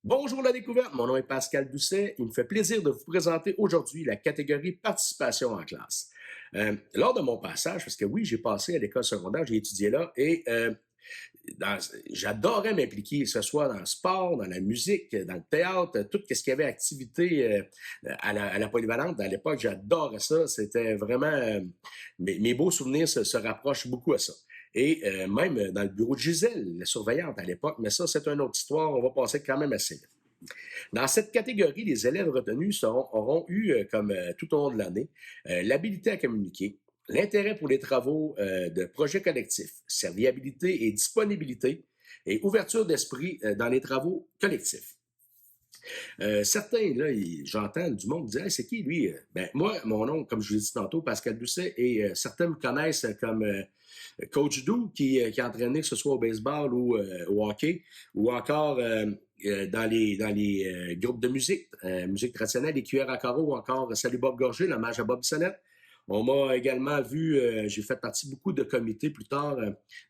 Bonjour la découverte, mon nom est Pascal Doucet. Il me fait plaisir de vous présenter aujourd'hui la catégorie participation en classe. Lors de mon passage, parce que oui, j'ai passé à l'école secondaire, j'ai étudié là et j'adorais m'impliquer, que ce soit dans le sport, dans la musique, dans le théâtre, tout ce qu'il y avait activité à la polyvalente. À l'époque, j'adorais ça. C'était vraiment... mes beaux souvenirs se rapprochent beaucoup à ça. Et même dans le bureau de Gisèle, la surveillante à l'époque, mais ça, c'est une autre histoire. On va passer quand même assez vite. Dans cette catégorie, les élèves retenus auront eu, comme tout au long de l'année, l'habilité à communiquer, l'intérêt pour les travaux de projets collectifs, serviabilité et disponibilité, et ouverture d'esprit dans les travaux collectifs. Certains, là, j'entends du monde dire hey, « c'est qui, lui? » Ben, moi, mon nom, comme je l'ai dit tantôt, Pascal Doucet, et certains me connaissent comme Coach Dou, qui a entraîné, que ce soit au baseball ou au hockey, ou encore dans les groupes de musique, musique traditionnelle, les cuillères à carreau, ou encore Salut Bob Gorgé, l'hommage à Bob Bissonnette. On m'a également vu, j'ai fait partie beaucoup de comités plus tard,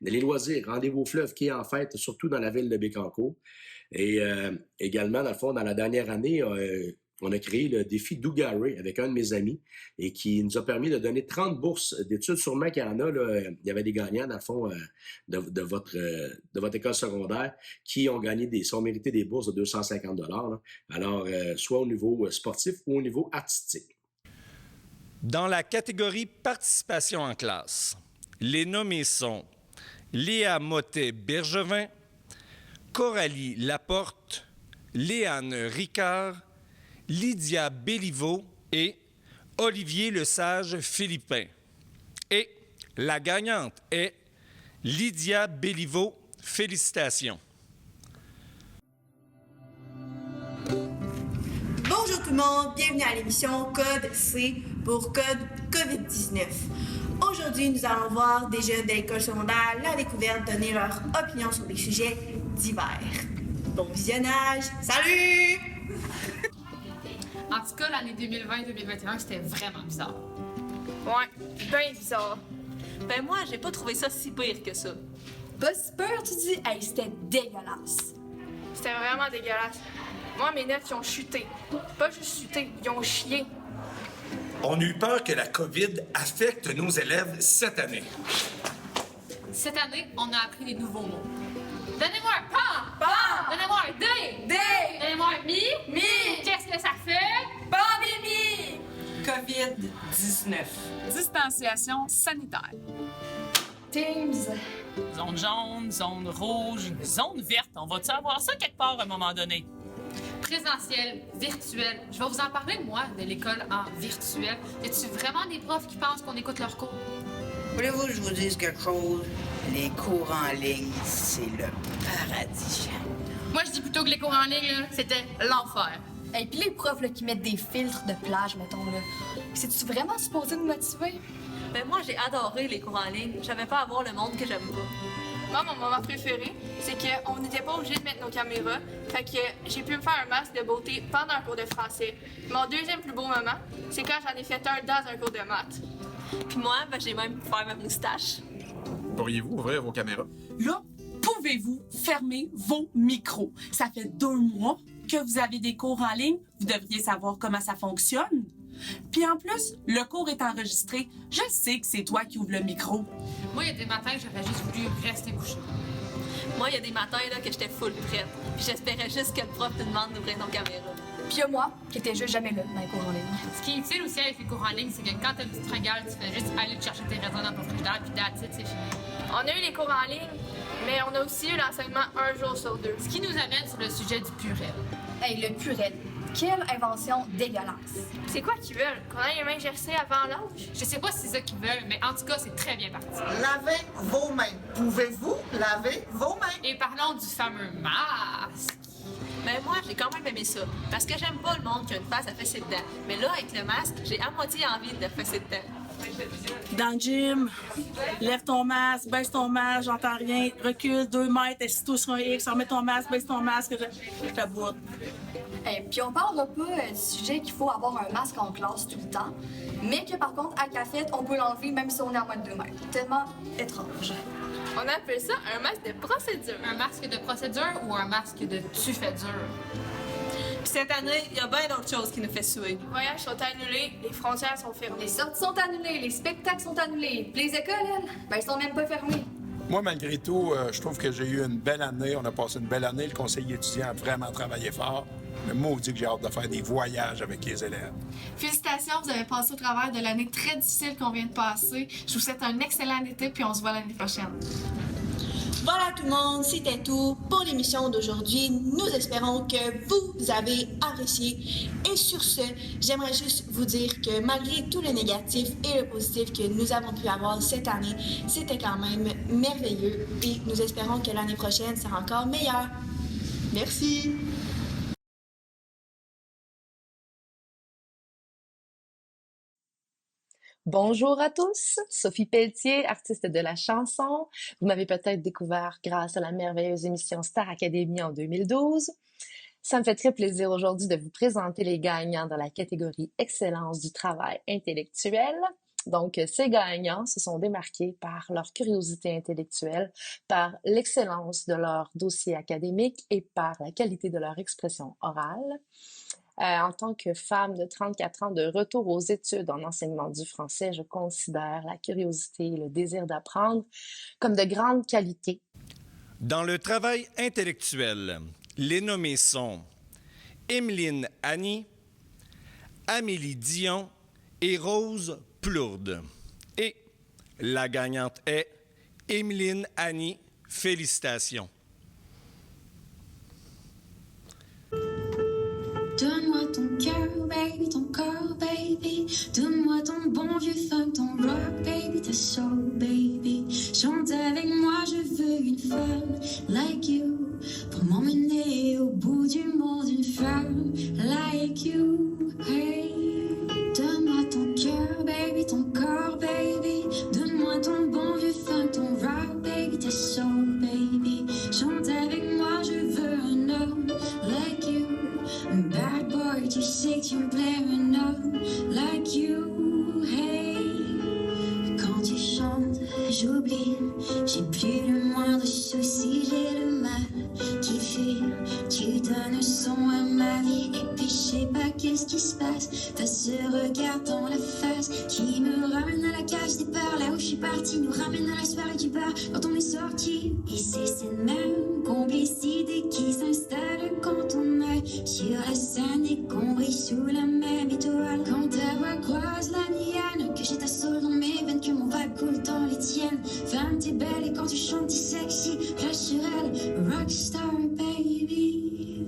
les loisirs, Rendez-vous au fleuve, qui est en fête, surtout dans la ville de Bécancour. Et également, dans le fond, dans la dernière année, on a créé le défi Dougaré avec un de mes amis et qui nous a permis de donner 30 bourses d'études. Sûrement qu'il y en a, là, il y avait des gagnants, dans le fond, de votre école secondaire qui ont mérité des bourses de 250 $. Là. Alors, soit au niveau sportif ou au niveau artistique. Dans la catégorie participation en classe, les nommés sont Léa Mottet-Bergevin, Coralie Laporte, Léane Ricard, Lydia Béliveau et Olivier Lesage-Philippin. Et la gagnante est Lydia Béliveau. Félicitations. Bonjour tout le monde, bienvenue à l'émission Code C pour Code COVID-19. Aujourd'hui, nous allons voir des jeunes de l'école secondaire La Découverte donner leur opinion sur des sujets divers. Bon visionnage, salut! En tout cas, l'année 2020-2021, c'était vraiment bizarre. Ouais, bien bizarre. Ben moi, j'ai pas trouvé ça si pire que ça. Pas si pire, tu dis? Hey, c'était dégueulasse. C'était vraiment dégueulasse. Moi, mes notes, ils ont chuté. Pas juste chuté, ils ont chié. On a eu peur que la COVID affecte nos élèves cette année. Cette année, on a appris des nouveaux mots. Donnez-moi un pan! Pan! Donnez-moi un dé! Dé! Donnez-moi un mi! Mi! Qu'est-ce que ça fait? Pandémie! COVID-19. Distanciation sanitaire. Teams. Zone jaune, zone rouge, zone verte. On va-tu avoir ça quelque part à un moment donné? Présentiel, virtuel. Je vais vous en parler, moi, de l'école en virtuel. Y a-tu vraiment des profs qui pensent qu'on écoute leurs cours? Voulez-vous que je vous dise quelque chose? Les cours en ligne, c'est le paradis. Moi, je dis plutôt que les cours en ligne, là, c'était l'enfer. Et puis les profs là, qui mettent des filtres de plage, mettons, là. C'est-tu vraiment supposé nous motiver? Ben moi, j'ai adoré les cours en ligne. J'avais pas à voir le monde que j'aime pas. Moi, mon moment préféré, c'est qu'on n'était pas obligé de mettre nos caméras. Fait que j'ai pu me faire un masque de beauté pendant un cours de français. Mon deuxième plus beau moment, c'est quand j'en ai fait un dans un cours de maths. Puis moi, ben, j'ai même pu faire ma moustache. Pourriez-vous ouvrir vos caméras? Là, pouvez-vous fermer vos micros? Ça fait 2 mois que vous avez des cours en ligne. Vous devriez savoir comment ça fonctionne. Puis en plus, le cours est enregistré. Je sais que c'est toi qui ouvres le micro. Moi, il y a des matins que j'aurais juste voulu rester couché. Moi, il y a des matins là, que j'étais full prête. Puis j'espérais juste que le prof te demande d'ouvrir nos caméras. Puis il y a moi, qui était juste jamais là dans les cours en ligne. Ce qui est utile aussi avec les cours en ligne, c'est que quand t'as une petite fringale, tu fais juste aller te chercher tes raisins dans ton frigidaire, puis that's it, c'est fini. On a eu les cours en ligne, mais on a aussi eu l'enseignement un jour sur 2. Ce qui nous amène sur le sujet du purel. Hey, le purel. Quelle invention dégueulasse! C'est quoi qu'ils veulent? Qu'on aille les mains gercées avant l'âge? Je sais pas si c'est ça qu'ils veulent, mais en tout cas, c'est très bien parti. Lavez vos mains. Pouvez-vous laver vos mains? Et parlons du fameux masque. Ben moi, j'ai quand même aimé ça. Parce que j'aime pas le monde qui a une face à fesser dedans. Mais là, avec le masque, j'ai à moitié envie de fesser dedans. Dans le gym, lève ton masque, baisse ton masque, j'entends rien, recule 2 mètres, assis-toi sur un X, remets ton masque, baisse ton masque, je t'aboute. Puis on parlera pas du sujet qu'il faut avoir un masque en classe tout le temps, mais que par contre, à cafette, on peut l'enlever même si on est à moins de 2 mètres. Tellement étrange. On appelle ça un masque de procédure. Un masque de procédure ou un masque de tu fais dur? Puis cette année, il y a bien d'autres choses qui nous fait suer. Les voyages sont annulés, les frontières sont fermées. Les sorties sont annulées, les spectacles sont annulés. Puis les écoles, elles, ben, elles sont même pas fermées. Moi, malgré tout, je trouve que j'ai eu une belle année. On a passé une belle année. Le conseiller étudiant a vraiment travaillé fort. Mais moi, on dit que j'ai hâte de faire des voyages avec les élèves. Félicitations, vous avez passé au travers de l'année très difficile qu'on vient de passer. Je vous souhaite un excellent été, puis on se voit l'année prochaine. Voilà tout le monde, c'était tout pour l'émission d'aujourd'hui. Nous espérons que vous avez apprécié. Et sur ce, j'aimerais juste vous dire que malgré tout le négatif et le positif que nous avons pu avoir cette année, c'était quand même merveilleux. Et nous espérons que l'année prochaine sera encore meilleure. Merci. Bonjour à tous, Sophie Pelletier, artiste de la chanson. Vous m'avez peut-être découvert grâce à la merveilleuse émission Star Academy en 2012. Ça me fait très plaisir aujourd'hui de vous présenter les gagnants dans la catégorie Excellence du travail intellectuel. Donc, ces gagnants se sont démarqués par leur curiosité intellectuelle, par l'excellence de leur dossier académique et par la qualité de leur expression orale. En tant que femme de 34 ans de retour aux études en enseignement du français, je considère la curiosité et le désir d'apprendre comme de grandes qualités. Dans le travail intellectuel, les nommés sont Emeline Annie, Amélie Dion et Rose Plourde. Et la gagnante est Emeline Annie. Félicitations. Donne-moi ton cœur, baby, ton corps, baby. Donne-moi ton bon vieux funk, ton rock, baby, ta soul, baby. Chante avec moi, je veux une femme like you pour m'emmener au bout du monde, une femme like you. Hey, donne-moi ton cœur, baby, ton corps, baby. Donne-moi ton bon vieux funk, ton rock, baby, ta soul, baby. Chante avec moi, je veux un homme like you. Bad boy, tu sais que tu me plais, un homme like you, hey. Quand tu chantes, j'oublie, j'ai plus le moindre souci, j'ai le mal qui fait. Tu donnes un son à ma vie, et puis je sais pas qu'est-ce qui se passe. T'as ce regard dans la face qui me ramène à la cage départ, là où je suis partie, nous ramène à la soirée du bar quand on est sorti. Et c'est cette même complicité qui s'installe quand on est sur la scène et qu'on brille sous la même étoile. Quand ta voix croise la mienne, que j'ai ta soul dans mes veines, que mon vibe coule dans les tiennes. Femme, t'es belle et quand tu chantes, t'es sexy. Flash sur elle, rockstar, baby.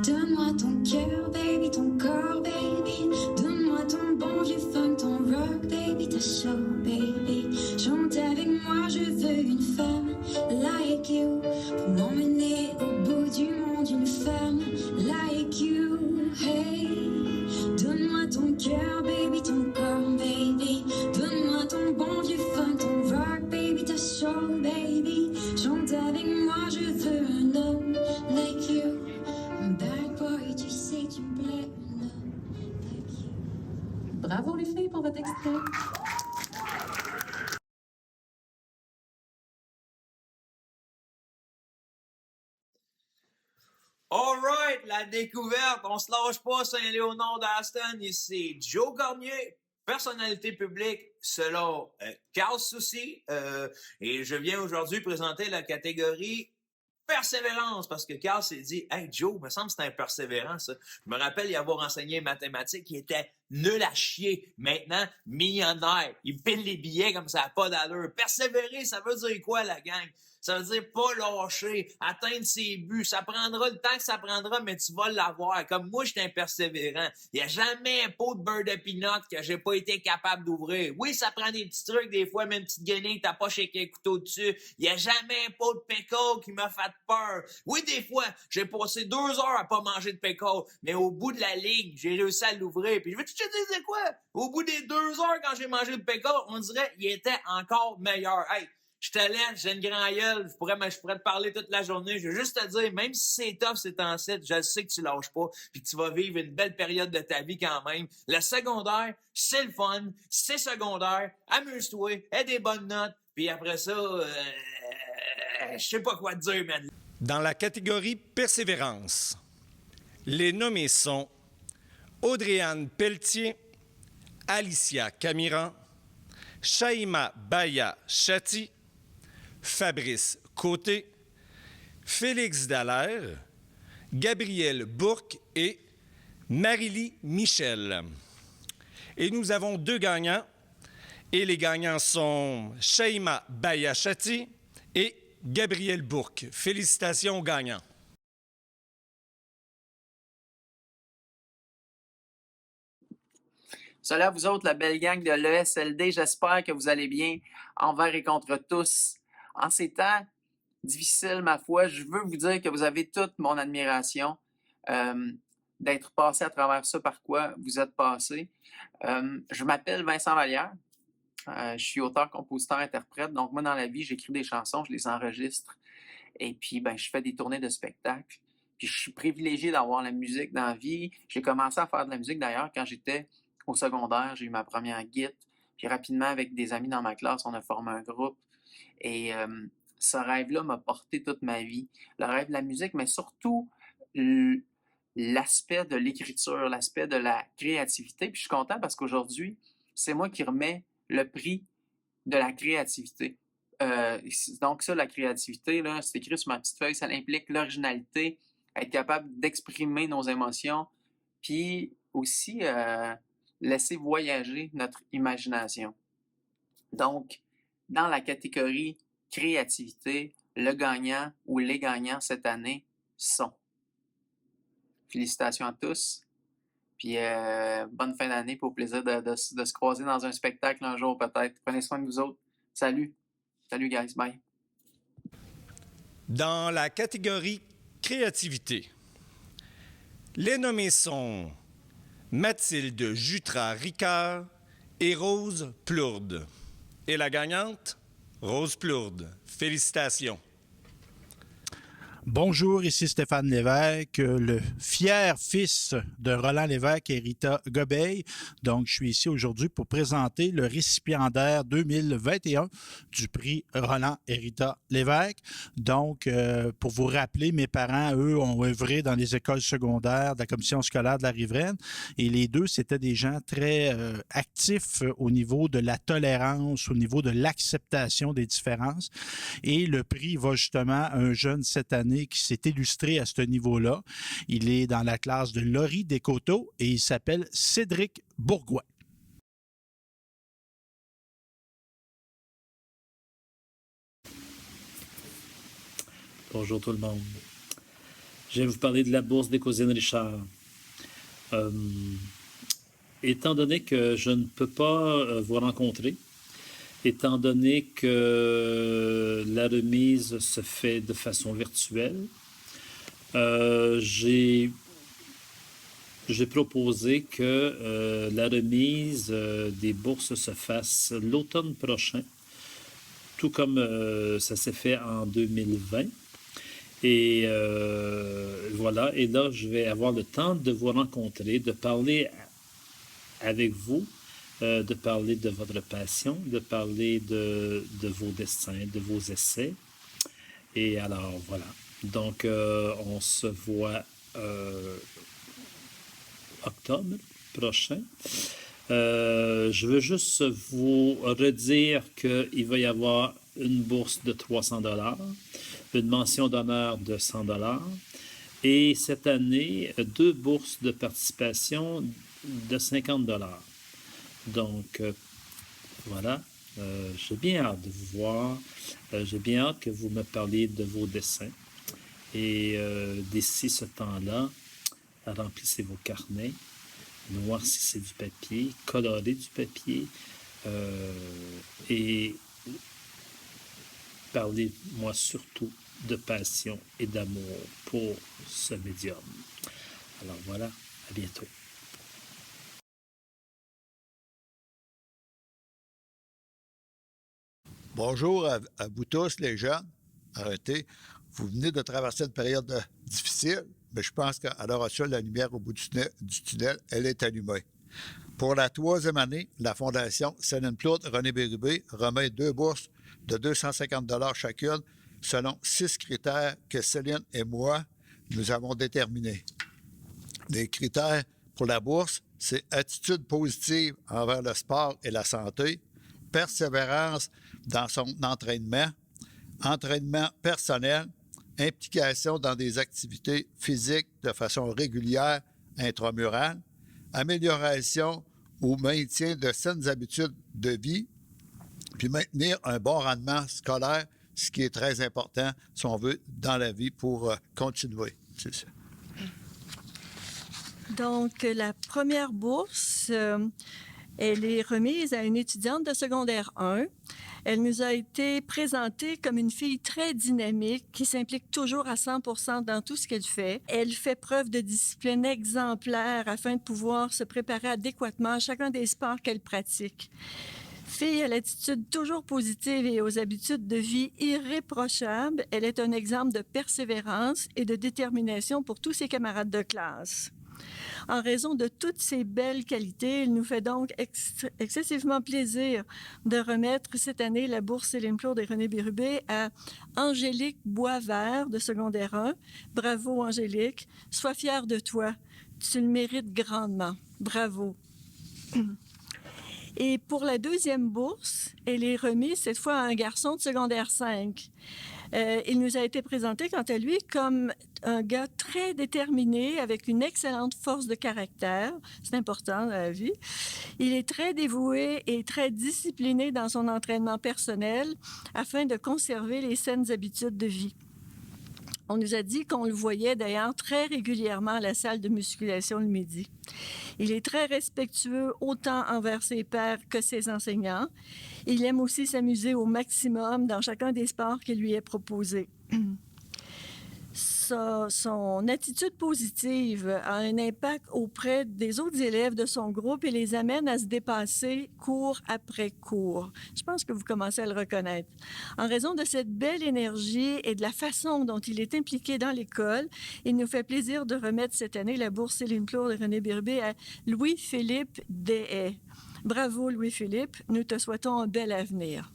Donne-moi ton cœur, baby, ton corps, baby. Donne-moi ton bon vieux funk, ton rock, baby, ta soul, baby. Chante avec moi, je veux une femme like you pour m'emmener au bout du monde, une femme like you, hey. Donne-moi ton cœur, baby, ton corps, baby. Donne-moi ton bon vieux funk, ton rock, baby, ta soul, baby. Chante avec moi, je veux un homme like you. Bad boy, tu sais que tu me plais, un homme like you. Bravo les filles pour votre extrait. All right, la découverte, on se lâche pas, Saint-Léonard d'Aston, ici Joe Cormier, personnalité publique selon Carl Soucy, et je viens aujourd'hui présenter la catégorie persévérance, parce que Carl s'est dit « Hey Joe, me semble que c'est un persévérant, ça. » Je me rappelle y avoir enseigné mathématiques, il était nul à chier. Maintenant, millionnaire. Il pile les billets comme ça n'a pas d'allure. Persévérer, ça veut dire quoi, la gang? Ça veut dire pas lâcher, atteindre ses buts. Ça prendra le temps que ça prendra, mais tu vas l'avoir. Comme moi, je suis un persévérant. Il n'y a jamais un pot de beurre de pinot que j'ai pas été capable d'ouvrir. Oui, ça prend des petits trucs, des fois, même une petite guenille, t'as pas shaké un couteau dessus. Il n'y a jamais un pot de pécole qui m'a fait peur. Oui, des fois, j'ai passé 2 heures à pas manger de pécole, mais au bout de la ligne, j'ai réussi à l'ouvrir. Puis je vais te dire quoi? Au bout des 2 heures, quand j'ai mangé le pécole, on dirait qu'il était encore meilleur. Hey! Je te laisse, j'ai une grande gueule, je pourrais te parler toute la journée. Je veux juste te dire, même si c'est tough, c'est en site, je sais que tu lâches pas, puis que tu vas vivre une belle période de ta vie quand même. Le secondaire, c'est le fun, c'est secondaire, amuse-toi, aie des bonnes notes, puis après ça, je sais pas quoi te dire, man. Dans la catégorie persévérance, les nommés sont Audrey-Anne Pelletier, Alicia Camiran, Shaima Baya Chati Fabrice Côté, Félix Dallaire, Gabriel Bourque et Marily Michel. Et nous avons 2 gagnants. Et les gagnants sont Shaima Bayachati et Gabriel Bourque. Félicitations aux gagnants. Salut à vous autres, la belle gang de l'ESLD. J'espère que vous allez bien envers et contre tous. En ces temps difficiles, ma foi, je veux vous dire que vous avez toute mon admiration d'être passé à travers ça par quoi vous êtes passé. Je m'appelle Vincent Vallière. Je suis auteur, compositeur, interprète. Donc, moi, dans la vie, j'écris des chansons, je les enregistre. Et puis, ben, je fais des tournées de spectacles. Puis, je suis privilégié d'avoir la musique dans la vie. J'ai commencé à faire de la musique, d'ailleurs, quand j'étais au secondaire. J'ai eu ma première guitare. Puis, rapidement, avec des amis dans ma classe, on a formé un groupe. Et ce rêve-là m'a porté toute ma vie. Le rêve de la musique, mais surtout l'aspect de l'écriture, l'aspect de la créativité. Puis, je suis content parce qu'aujourd'hui, c'est moi qui remets le prix de la créativité. Donc ça, la créativité, là, c'est écrit sur ma petite feuille, ça implique l'originalité, être capable d'exprimer nos émotions, puis aussi laisser voyager notre imagination. Donc, dans la catégorie créativité, le gagnant ou les gagnants cette année sont. Félicitations à tous. Puis bonne fin d'année, pour plaisir de se croiser dans un spectacle un jour peut-être. Prenez soin de vous autres. Salut. Salut, guys. Bye. Dans la catégorie créativité, les nommés sont Mathilde Jutras-Ricard et Rose Plourde. Et la gagnante, Rose Plourde. Félicitations. Bonjour, ici Stéphane Lévesque, le fier fils de Roland Lévesque et Rita Gobeil. Donc, je suis ici aujourd'hui pour présenter le récipiendaire 2021 du prix Roland et Rita Lévesque. Donc, pour vous rappeler, mes parents, eux, ont œuvré dans les écoles secondaires de la commission scolaire de la Riveraine. Et les deux, c'était des gens très actifs au niveau de la tolérance, au niveau de l'acceptation des différences. Et le prix va justement à un jeune cette année qui s'est illustré à ce niveau-là. Il est dans la classe de Laurie Descoteaux et il s'appelle Cédric Bourgois. Bonjour tout le monde. Je vais vous parler de la bourse des cousines Richard. Étant donné que je ne peux pas vous rencontrer, étant donné que la remise se fait de façon virtuelle, j'ai proposé que la remise des bourses se fasse l'automne prochain, tout comme ça s'est fait en 2020. Et voilà, et là, je vais avoir le temps de vous rencontrer, de parler avec vous, de parler de votre passion, de parler de vos dessins, de vos essais. Et alors, voilà. Donc, on se voit octobre prochain. Je veux juste vous redire qu'il va y avoir une bourse de 300 $, une mention d'honneur de 100 $ et cette année, 2 bourses de participation de 50 $. Donc, voilà, j'ai bien hâte de vous voir. J'ai bien hâte que vous me parliez de vos dessins. Et d'ici ce temps-là, remplissez vos carnets, noircissez du papier, colorez du papier et parlez-moi surtout de passion et d'amour pour ce médium. Alors voilà, à bientôt. Bonjour à vous tous, les jeunes. Arrêtez. Vous venez de traverser une période difficile, mais je pense qu'à l'heure actuelle, la lumière au bout du tunnel, elle est allumée. Pour la 3e année, la Fondation Céline Plourde René Bérubé remet 2 bourses de 250 $ chacune, selon 6 critères que Céline et moi, nous avons déterminés. Les critères pour la bourse, c'est attitude positive envers le sport et la santé, persévérance dans son entraînement, entraînement personnel, implication dans des activités physiques de façon régulière intramurale, amélioration ou maintien de saines habitudes de vie, puis maintenir un bon rendement scolaire, ce qui est très important, si on veut, dans la vie pour continuer. C'est ça. Donc, la première bourse, elle est remise à une étudiante de secondaire 1. Elle nous a été présentée comme une fille très dynamique qui s'implique toujours à 100% dans tout ce qu'elle fait. Elle fait preuve de discipline exemplaire afin de pouvoir se préparer adéquatement à chacun des sports qu'elle pratique. Fille à l'attitude toujours positive et aux habitudes de vie irréprochables, elle est un exemple de persévérance et de détermination pour tous ses camarades de classe. En raison de toutes ces belles qualités, il nous fait donc excessivement plaisir de remettre cette année la bourse Céline Plourde et René Bérubé à Angélique Boisvert de secondaire 1. Bravo Angélique, sois fière de toi, tu le mérites grandement. Bravo. Et pour la deuxième bourse, elle est remise cette fois à un garçon de secondaire 5. Il nous a été présenté, quant à lui, comme un gars très déterminé, avec une excellente force de caractère. C'est important dans la vie. Il est très dévoué et très discipliné dans son entraînement personnel afin de conserver les saines habitudes de vie. On nous a dit qu'on le voyait d'ailleurs très régulièrement à la salle de musculation le midi. Il est très respectueux autant envers ses pairs que ses enseignants. Il aime aussi s'amuser au maximum dans chacun des sports qui lui est proposé. Son attitude positive a un impact auprès des autres élèves de son groupe et les amène à se dépasser cours après cours. Je pense que vous commencez à le reconnaître. En raison de cette belle énergie et de la façon dont il est impliqué dans l'école, il nous fait plaisir de remettre cette année la bourse Céline Plourde et René Bérubé à Louis-Philippe Deshaies. Bravo Louis-Philippe, nous te souhaitons un bel avenir.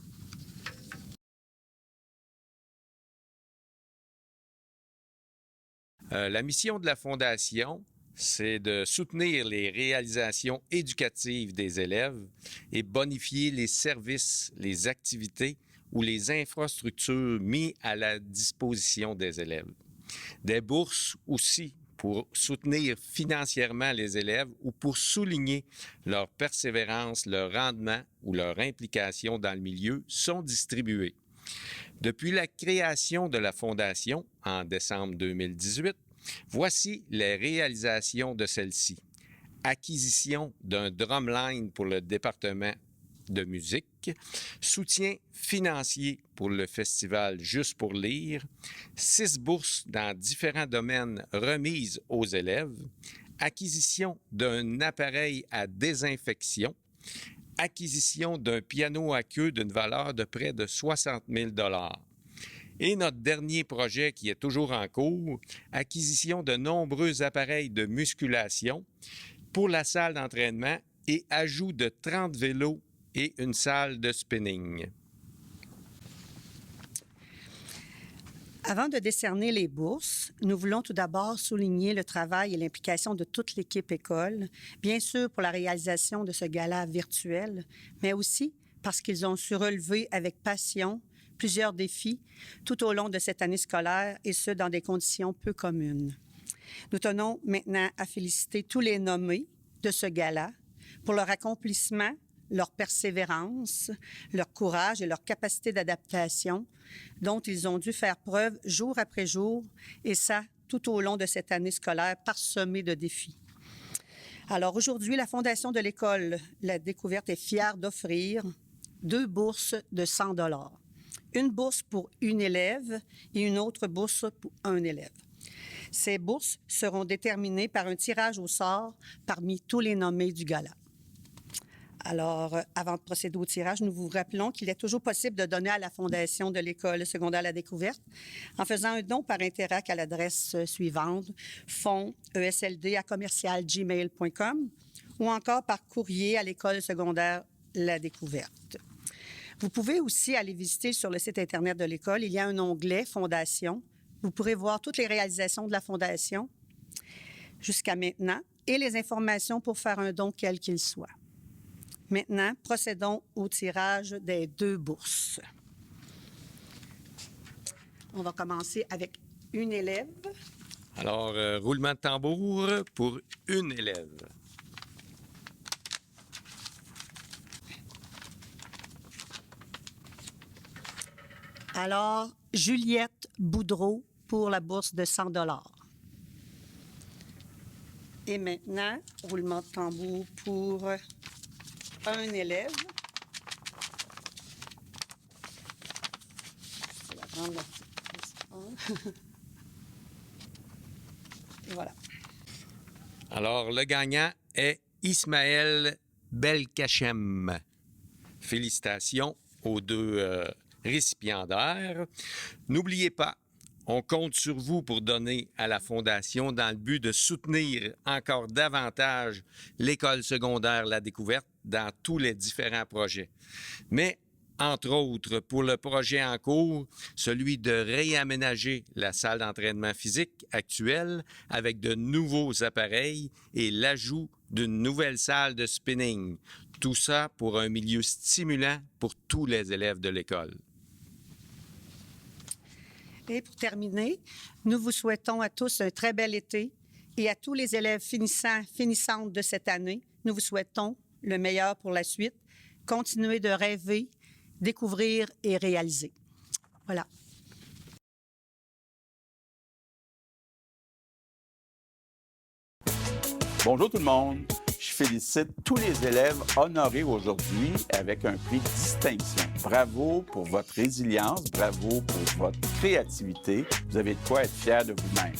La mission de la Fondation, c'est de soutenir les réalisations éducatives des élèves et bonifier les services, les activités ou les infrastructures mis à la disposition des élèves. Des bourses aussi pour soutenir financièrement les élèves ou pour souligner leur persévérance, leur rendement ou leur implication dans le milieu sont distribuées. Depuis la création de la Fondation en décembre 2018, voici les réalisations de celle-ci. Acquisition d'un drumline pour le département de musique, soutien financier pour le festival Juste pour lire, 6 bourses dans différents domaines remises aux élèves, acquisition d'un appareil à désinfection, acquisition d'un piano à queue d'une valeur de près de 60 000 $. Et notre dernier projet qui est toujours en cours, acquisition de nombreux appareils de musculation pour la salle d'entraînement et ajout de 30 vélos et une salle de spinning. Avant de décerner les bourses, nous voulons tout d'abord souligner le travail et l'implication de toute l'équipe école, bien sûr pour la réalisation de ce gala virtuel, mais aussi parce qu'ils ont su relever avec passion plusieurs défis tout au long de cette année scolaire et ce, dans des conditions peu communes. Nous tenons maintenant à féliciter tous les nommés de ce gala pour leur accomplissement, leur persévérance, leur courage et leur capacité d'adaptation dont ils ont dû faire preuve jour après jour, et ça, tout au long de cette année scolaire parsemée de défis. Alors aujourd'hui, la Fondation de l'école La Découverte est fière d'offrir 2 bourses de 100 $. Une bourse pour une élève et une autre bourse pour un élève. Ces bourses seront déterminées par un tirage au sort parmi tous les nommés du gala. Alors, avant de procéder au tirage, nous vous rappelons qu'il est toujours possible de donner à la Fondation de l'École secondaire La Découverte en faisant un don par Interac à l'adresse suivante, fondsesld@commercialgmail.com ou encore par courrier à l'École secondaire La Découverte. Vous pouvez aussi aller visiter sur le site Internet de l'École. Il y a un onglet « Fondation ». Vous pourrez voir toutes les réalisations de la Fondation jusqu'à maintenant et les informations pour faire un don quel qu'il soit. Maintenant, procédons au tirage des 2 bourses. On va commencer avec une élève. Alors, roulement de tambour pour une élève. Alors, Juliette Boudreau pour la bourse de 100 $. Et maintenant, roulement de tambour pour un élève. Je vais prendre la petite. Et voilà. Alors, le gagnant est Ismaël Belkachem. Félicitations aux deux récipiendaires. N'oubliez pas, on compte sur vous pour donner à la Fondation dans le but de soutenir encore davantage l'école secondaire La Découverte dans tous les différents projets. Mais, entre autres, pour le projet en cours, celui de réaménager la salle d'entraînement physique actuelle avec de nouveaux appareils et l'ajout d'une nouvelle salle de spinning. Tout ça pour un milieu stimulant pour tous les élèves de l'école. Et pour terminer, nous vous souhaitons à tous un très bel été et à tous les élèves finissantes de cette année, nous vous souhaitons le meilleur pour la suite. Continuez de rêver, découvrir et réaliser. Voilà. Bonjour tout le monde. Je félicite tous les élèves honorés aujourd'hui avec un prix de distinction. Bravo pour votre résilience, bravo pour votre créativité. Vous avez de quoi être fiers de vous-même.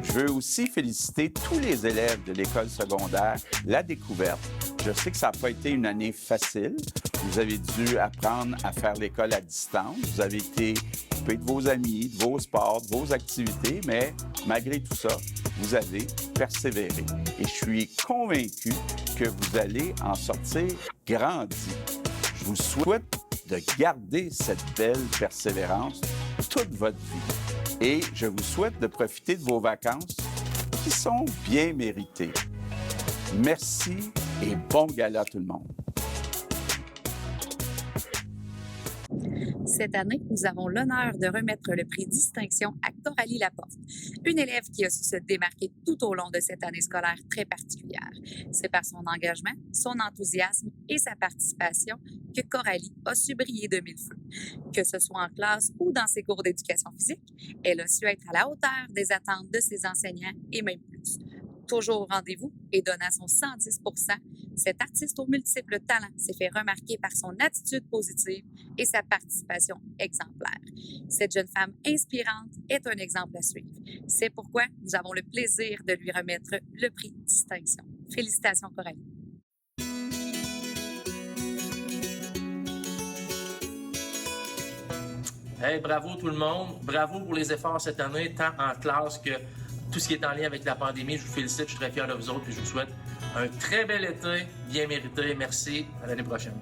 Je veux aussi féliciter tous les élèves de l'école secondaire La Découverte. Je sais que ça n'a pas été une année facile. Vous avez dû apprendre à faire l'école à distance. Vous avez été coupé de vos amis, de vos sports, de vos activités, mais malgré tout ça, vous avez persévéré. Et je suis convaincu que vous allez en sortir grandi. Je vous souhaite de garder cette belle persévérance toute votre vie. Et je vous souhaite de profiter de vos vacances qui sont bien méritées. Merci et bon gala tout le monde. Cette année, nous avons l'honneur de remettre le prix Distinction à Coralie Laporte, une élève qui a su se démarquer tout au long de cette année scolaire très particulière. C'est par son engagement, son enthousiasme et sa participation que Coralie a su briller de mille feux. Que ce soit en classe ou dans ses cours d'éducation physique, elle a su être à la hauteur des attentes de ses enseignants et même plus. Toujours au rendez-vous et donnant son 110 %, cet artiste aux multiples talents s'est fait remarquer par son attitude positive et sa participation exemplaire. Cette jeune femme inspirante est un exemple à suivre. C'est pourquoi nous avons le plaisir de lui remettre le prix Distinction. Félicitations, Coralie. Hey, bravo tout le monde. Bravo pour les efforts cette année, tant en classe que tout ce qui est en lien avec la pandémie. Je vous félicite, je suis très fier de vous autres et je vous souhaite un très bel été, bien mérité. Merci, à l'année prochaine.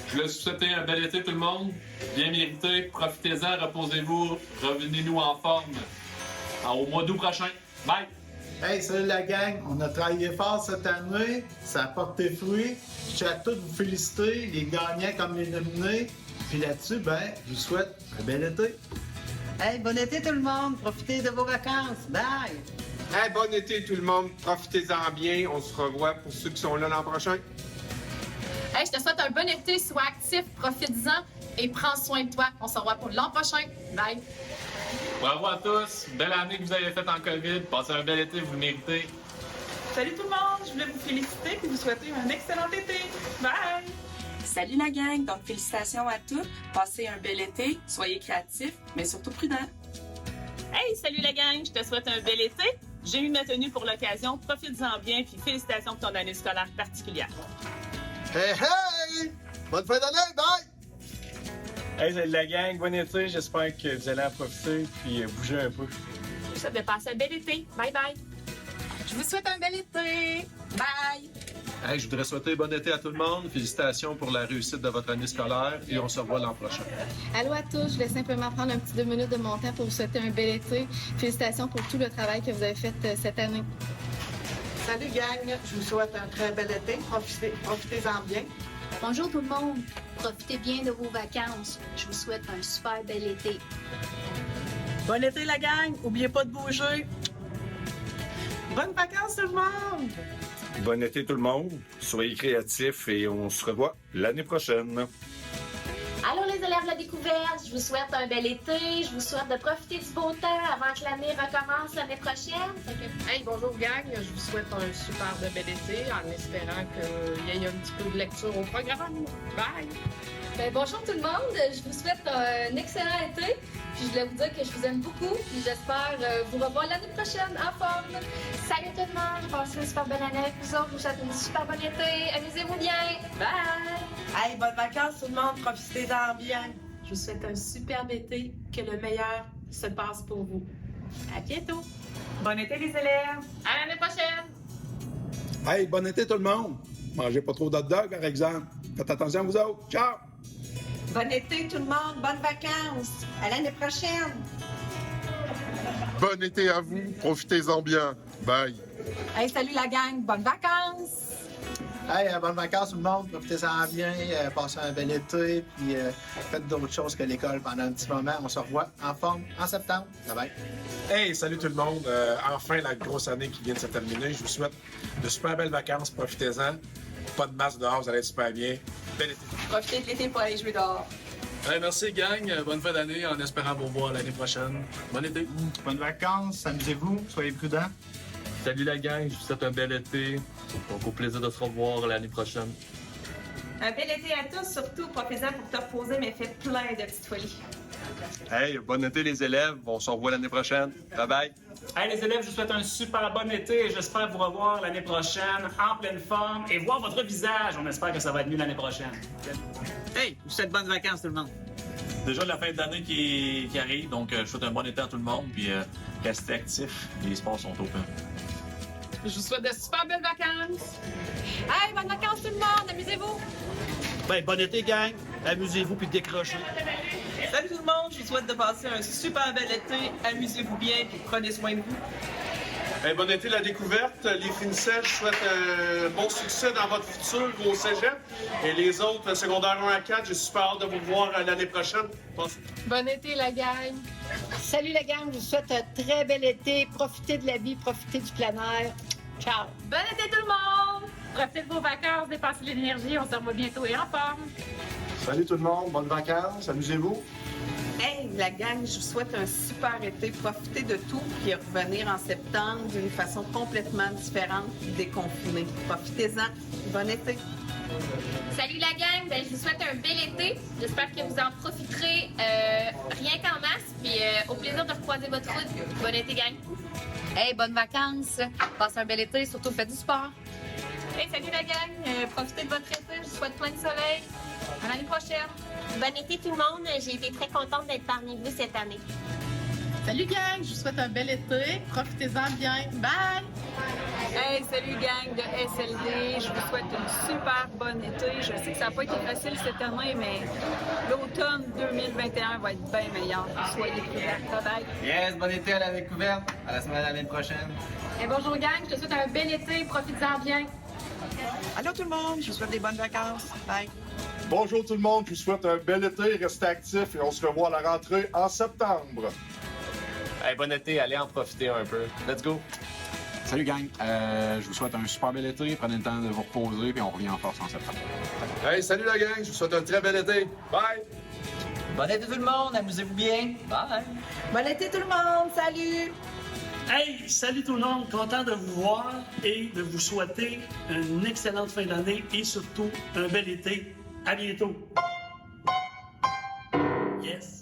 Je voulais vous souhaiter un bel été tout le monde, bien mérité. Profitez-en, reposez-vous, revenez-nous en forme au mois d'août prochain. Bye! Hey, salut la gang! On a travaillé fort cette année, ça a porté fruit. Je tiens à tous vous féliciter, les gagnants comme les nominés. Puis là-dessus, je vous souhaite un bel été. Hey, bon été tout le monde! Profitez de vos vacances! Bye! Hey, bon été tout le monde! Profitez-en bien. On se revoit pour ceux qui sont là l'an prochain. Hey, je te souhaite un bon été, sois actif, profite-en et prends soin de toi. On se revoit pour l'an prochain. Bye! Bravo à tous! Belle année que vous avez faite en COVID. Passez un bel été, vous le méritez. Salut tout le monde! Je voulais vous féliciter et vous souhaiter un excellent été. Bye! Salut la gang! Donc, félicitations à tous. Passez un bel été, soyez créatifs, mais surtout prudents. Hey, salut la gang! Je te souhaite un bel été. J'ai eu ma tenue pour l'occasion. Profites-en bien, puis félicitations pour ton année scolaire particulière. Hey, hey! Bonne fin d'année! Bye! Hey, salut la gang! Bon été! J'espère que vous allez en profiter puis bouger un peu. Je vous souhaite de passer un bel été. Bye bye! Je vous souhaite un bel été. Bye! Hey, je voudrais souhaiter bon été à tout le monde. Félicitations pour la réussite de votre année scolaire et on se revoit l'an prochain. Allô à tous, je voulais simplement prendre un petit 2 minutes de mon temps pour vous souhaiter un bel été. Félicitations pour tout le travail que vous avez fait cette année. Salut gang! Je vous souhaite un très bel été. Profitez-en bien. Bonjour tout le monde. Profitez bien de vos vacances. Je vous souhaite un super bel été. Bon été, la gang! Oubliez pas de bouger! Bonnes vacances, tout le monde! Bon été tout le monde, soyez créatifs et on se revoit l'année prochaine. Allô les élèves de la découverte, je vous souhaite un bel été, je vous souhaite de profiter du beau temps avant que l'année recommence l'année prochaine. Hey, bonjour gang, je vous souhaite un super de bel été en espérant qu'il y ait un petit peu de lecture au programme. Bye! Ben, bonjour tout le monde, je vous souhaite un excellent été. Puis je voulais vous dire que je vous aime beaucoup. Puis j'espère vous revoir l'année prochaine en forme. Salut tout le monde, passez une super bonne année avec vous autres, je vous souhaite une super bonne été, amusez-vous bien. Bye! Hey, bonnes vacances, tout le monde, profitez-en bien! Je vous souhaite un superbe été, que le meilleur se passe pour vous. À bientôt! Bon été, les élèves! À l'année prochaine! Hey, bon été tout le monde! Mangez pas trop d'hot dog, par exemple. Faites attention à vous autres. Ciao! Bon été, tout le monde! Bonnes vacances! À l'année prochaine! Bon été à vous, profitez-en bien. Bye. Hey, salut la gang! Bonnes vacances! Hey, bonnes vacances tout le monde, profitez-en bien, passez un bel été, puis faites d'autres choses que l'école pendant un petit moment. On se revoit en forme en septembre. Bye bye. Hey, salut tout le monde. Enfin, la grosse année qui vient de se terminer. Je vous souhaite de super belles vacances. Profitez-en. Pas de masse dehors, vous allez être super bien. Bel été. Profitez de l'été pour aller jouer dehors. Hey, merci, gang. Bonne fin d'année en espérant vous revoir l'année prochaine. Bon été. Bonnes vacances, amusez-vous, soyez prudents. Salut la gang, je vous souhaite un bel été. Donc, au plaisir de se revoir l'année prochaine. Un bel été à tous, surtout profitez-en pour te reposer, mais faites plein de petites folies. Hey, bon été les élèves. On se revoit l'année prochaine. Bye bye. Hey les élèves, je vous souhaite un super bon été et j'espère vous revoir l'année prochaine en pleine forme et voir votre visage. On espère que ça va être mieux l'année prochaine. Hey, je vous souhaite bonnes vacances tout le monde. Déjà la fin d'année qui arrive, donc je souhaite un bon été à tout le monde, puis restez actifs, les sports sont open. Je vous souhaite de super belles vacances. Hey, bonnes vacances tout le monde, amusez-vous! Ben, bon été, gang. Amusez-vous puis décrochez. Salut tout le monde, je vous souhaite de passer un super bel été, amusez-vous bien, puis prenez soin de vous. Hey, bon été la découverte. Les finissants, je souhaite un bon succès dans votre futur au cégep. Et les autres, secondaires 1 à 4, j'ai super hâte de vous voir l'année prochaine. Bon été la gang. Salut la gang, je vous souhaite un très bel été. Profitez de la vie, profitez du plein air. Ciao! Bon été tout le monde! Profitez de vos vacances, dépensez l'énergie, on se revoit bientôt et en forme. Salut tout le monde, bonnes vacances, amusez-vous. Hey, la gang, je vous souhaite un super été. Profitez de tout, puis revenir en septembre d'une façon complètement différente, déconfinée. Profitez-en. Bon été. Salut la gang, ben, je vous souhaite un bel été. J'espère que vous en profiterez rien qu'en masse. Puis au plaisir de recroiser votre route. Bon été, gang. Hey, bonnes vacances. Passez un bel été, surtout faites du sport. Hey, salut la gang. Profitez de votre été. Je vous souhaite plein de soleil. À l'année prochaine. Bon été tout le monde, j'ai été très contente d'être parmi vous cette année. Salut gang, je vous souhaite un bel été. Profitez-en bien. Bye! Hey, salut gang de SLD, je vous souhaite une super bonne été. Je sais que ça n'a pas été facile cette année, mais l'automne 2021 va être bien meilleur. Soyez prudents. Bye bye. Yes, bon été à la découverte. À la semaine l'année prochaine. Hey, bonjour gang, je te souhaite un bel été. Profitez-en bien. Allô tout le monde, je vous souhaite des bonnes vacances. Bye. Bonjour tout le monde, je vous souhaite un bel été, restez actifs et on se revoit à la rentrée en septembre. Hey, bon été, allez en profiter un peu. Let's go! Salut gang, je vous souhaite un super bel été, prenez le temps de vous reposer puis on revient en force en septembre. Hey, salut la gang, je vous souhaite un très bel été. Bye! Bon été tout le monde, amusez-vous bien. Bye! Bon été tout le monde, salut! Hey, salut tout le monde, content de vous voir et de vous souhaiter une excellente fin d'année et surtout un bel été. À bientôt. Yes.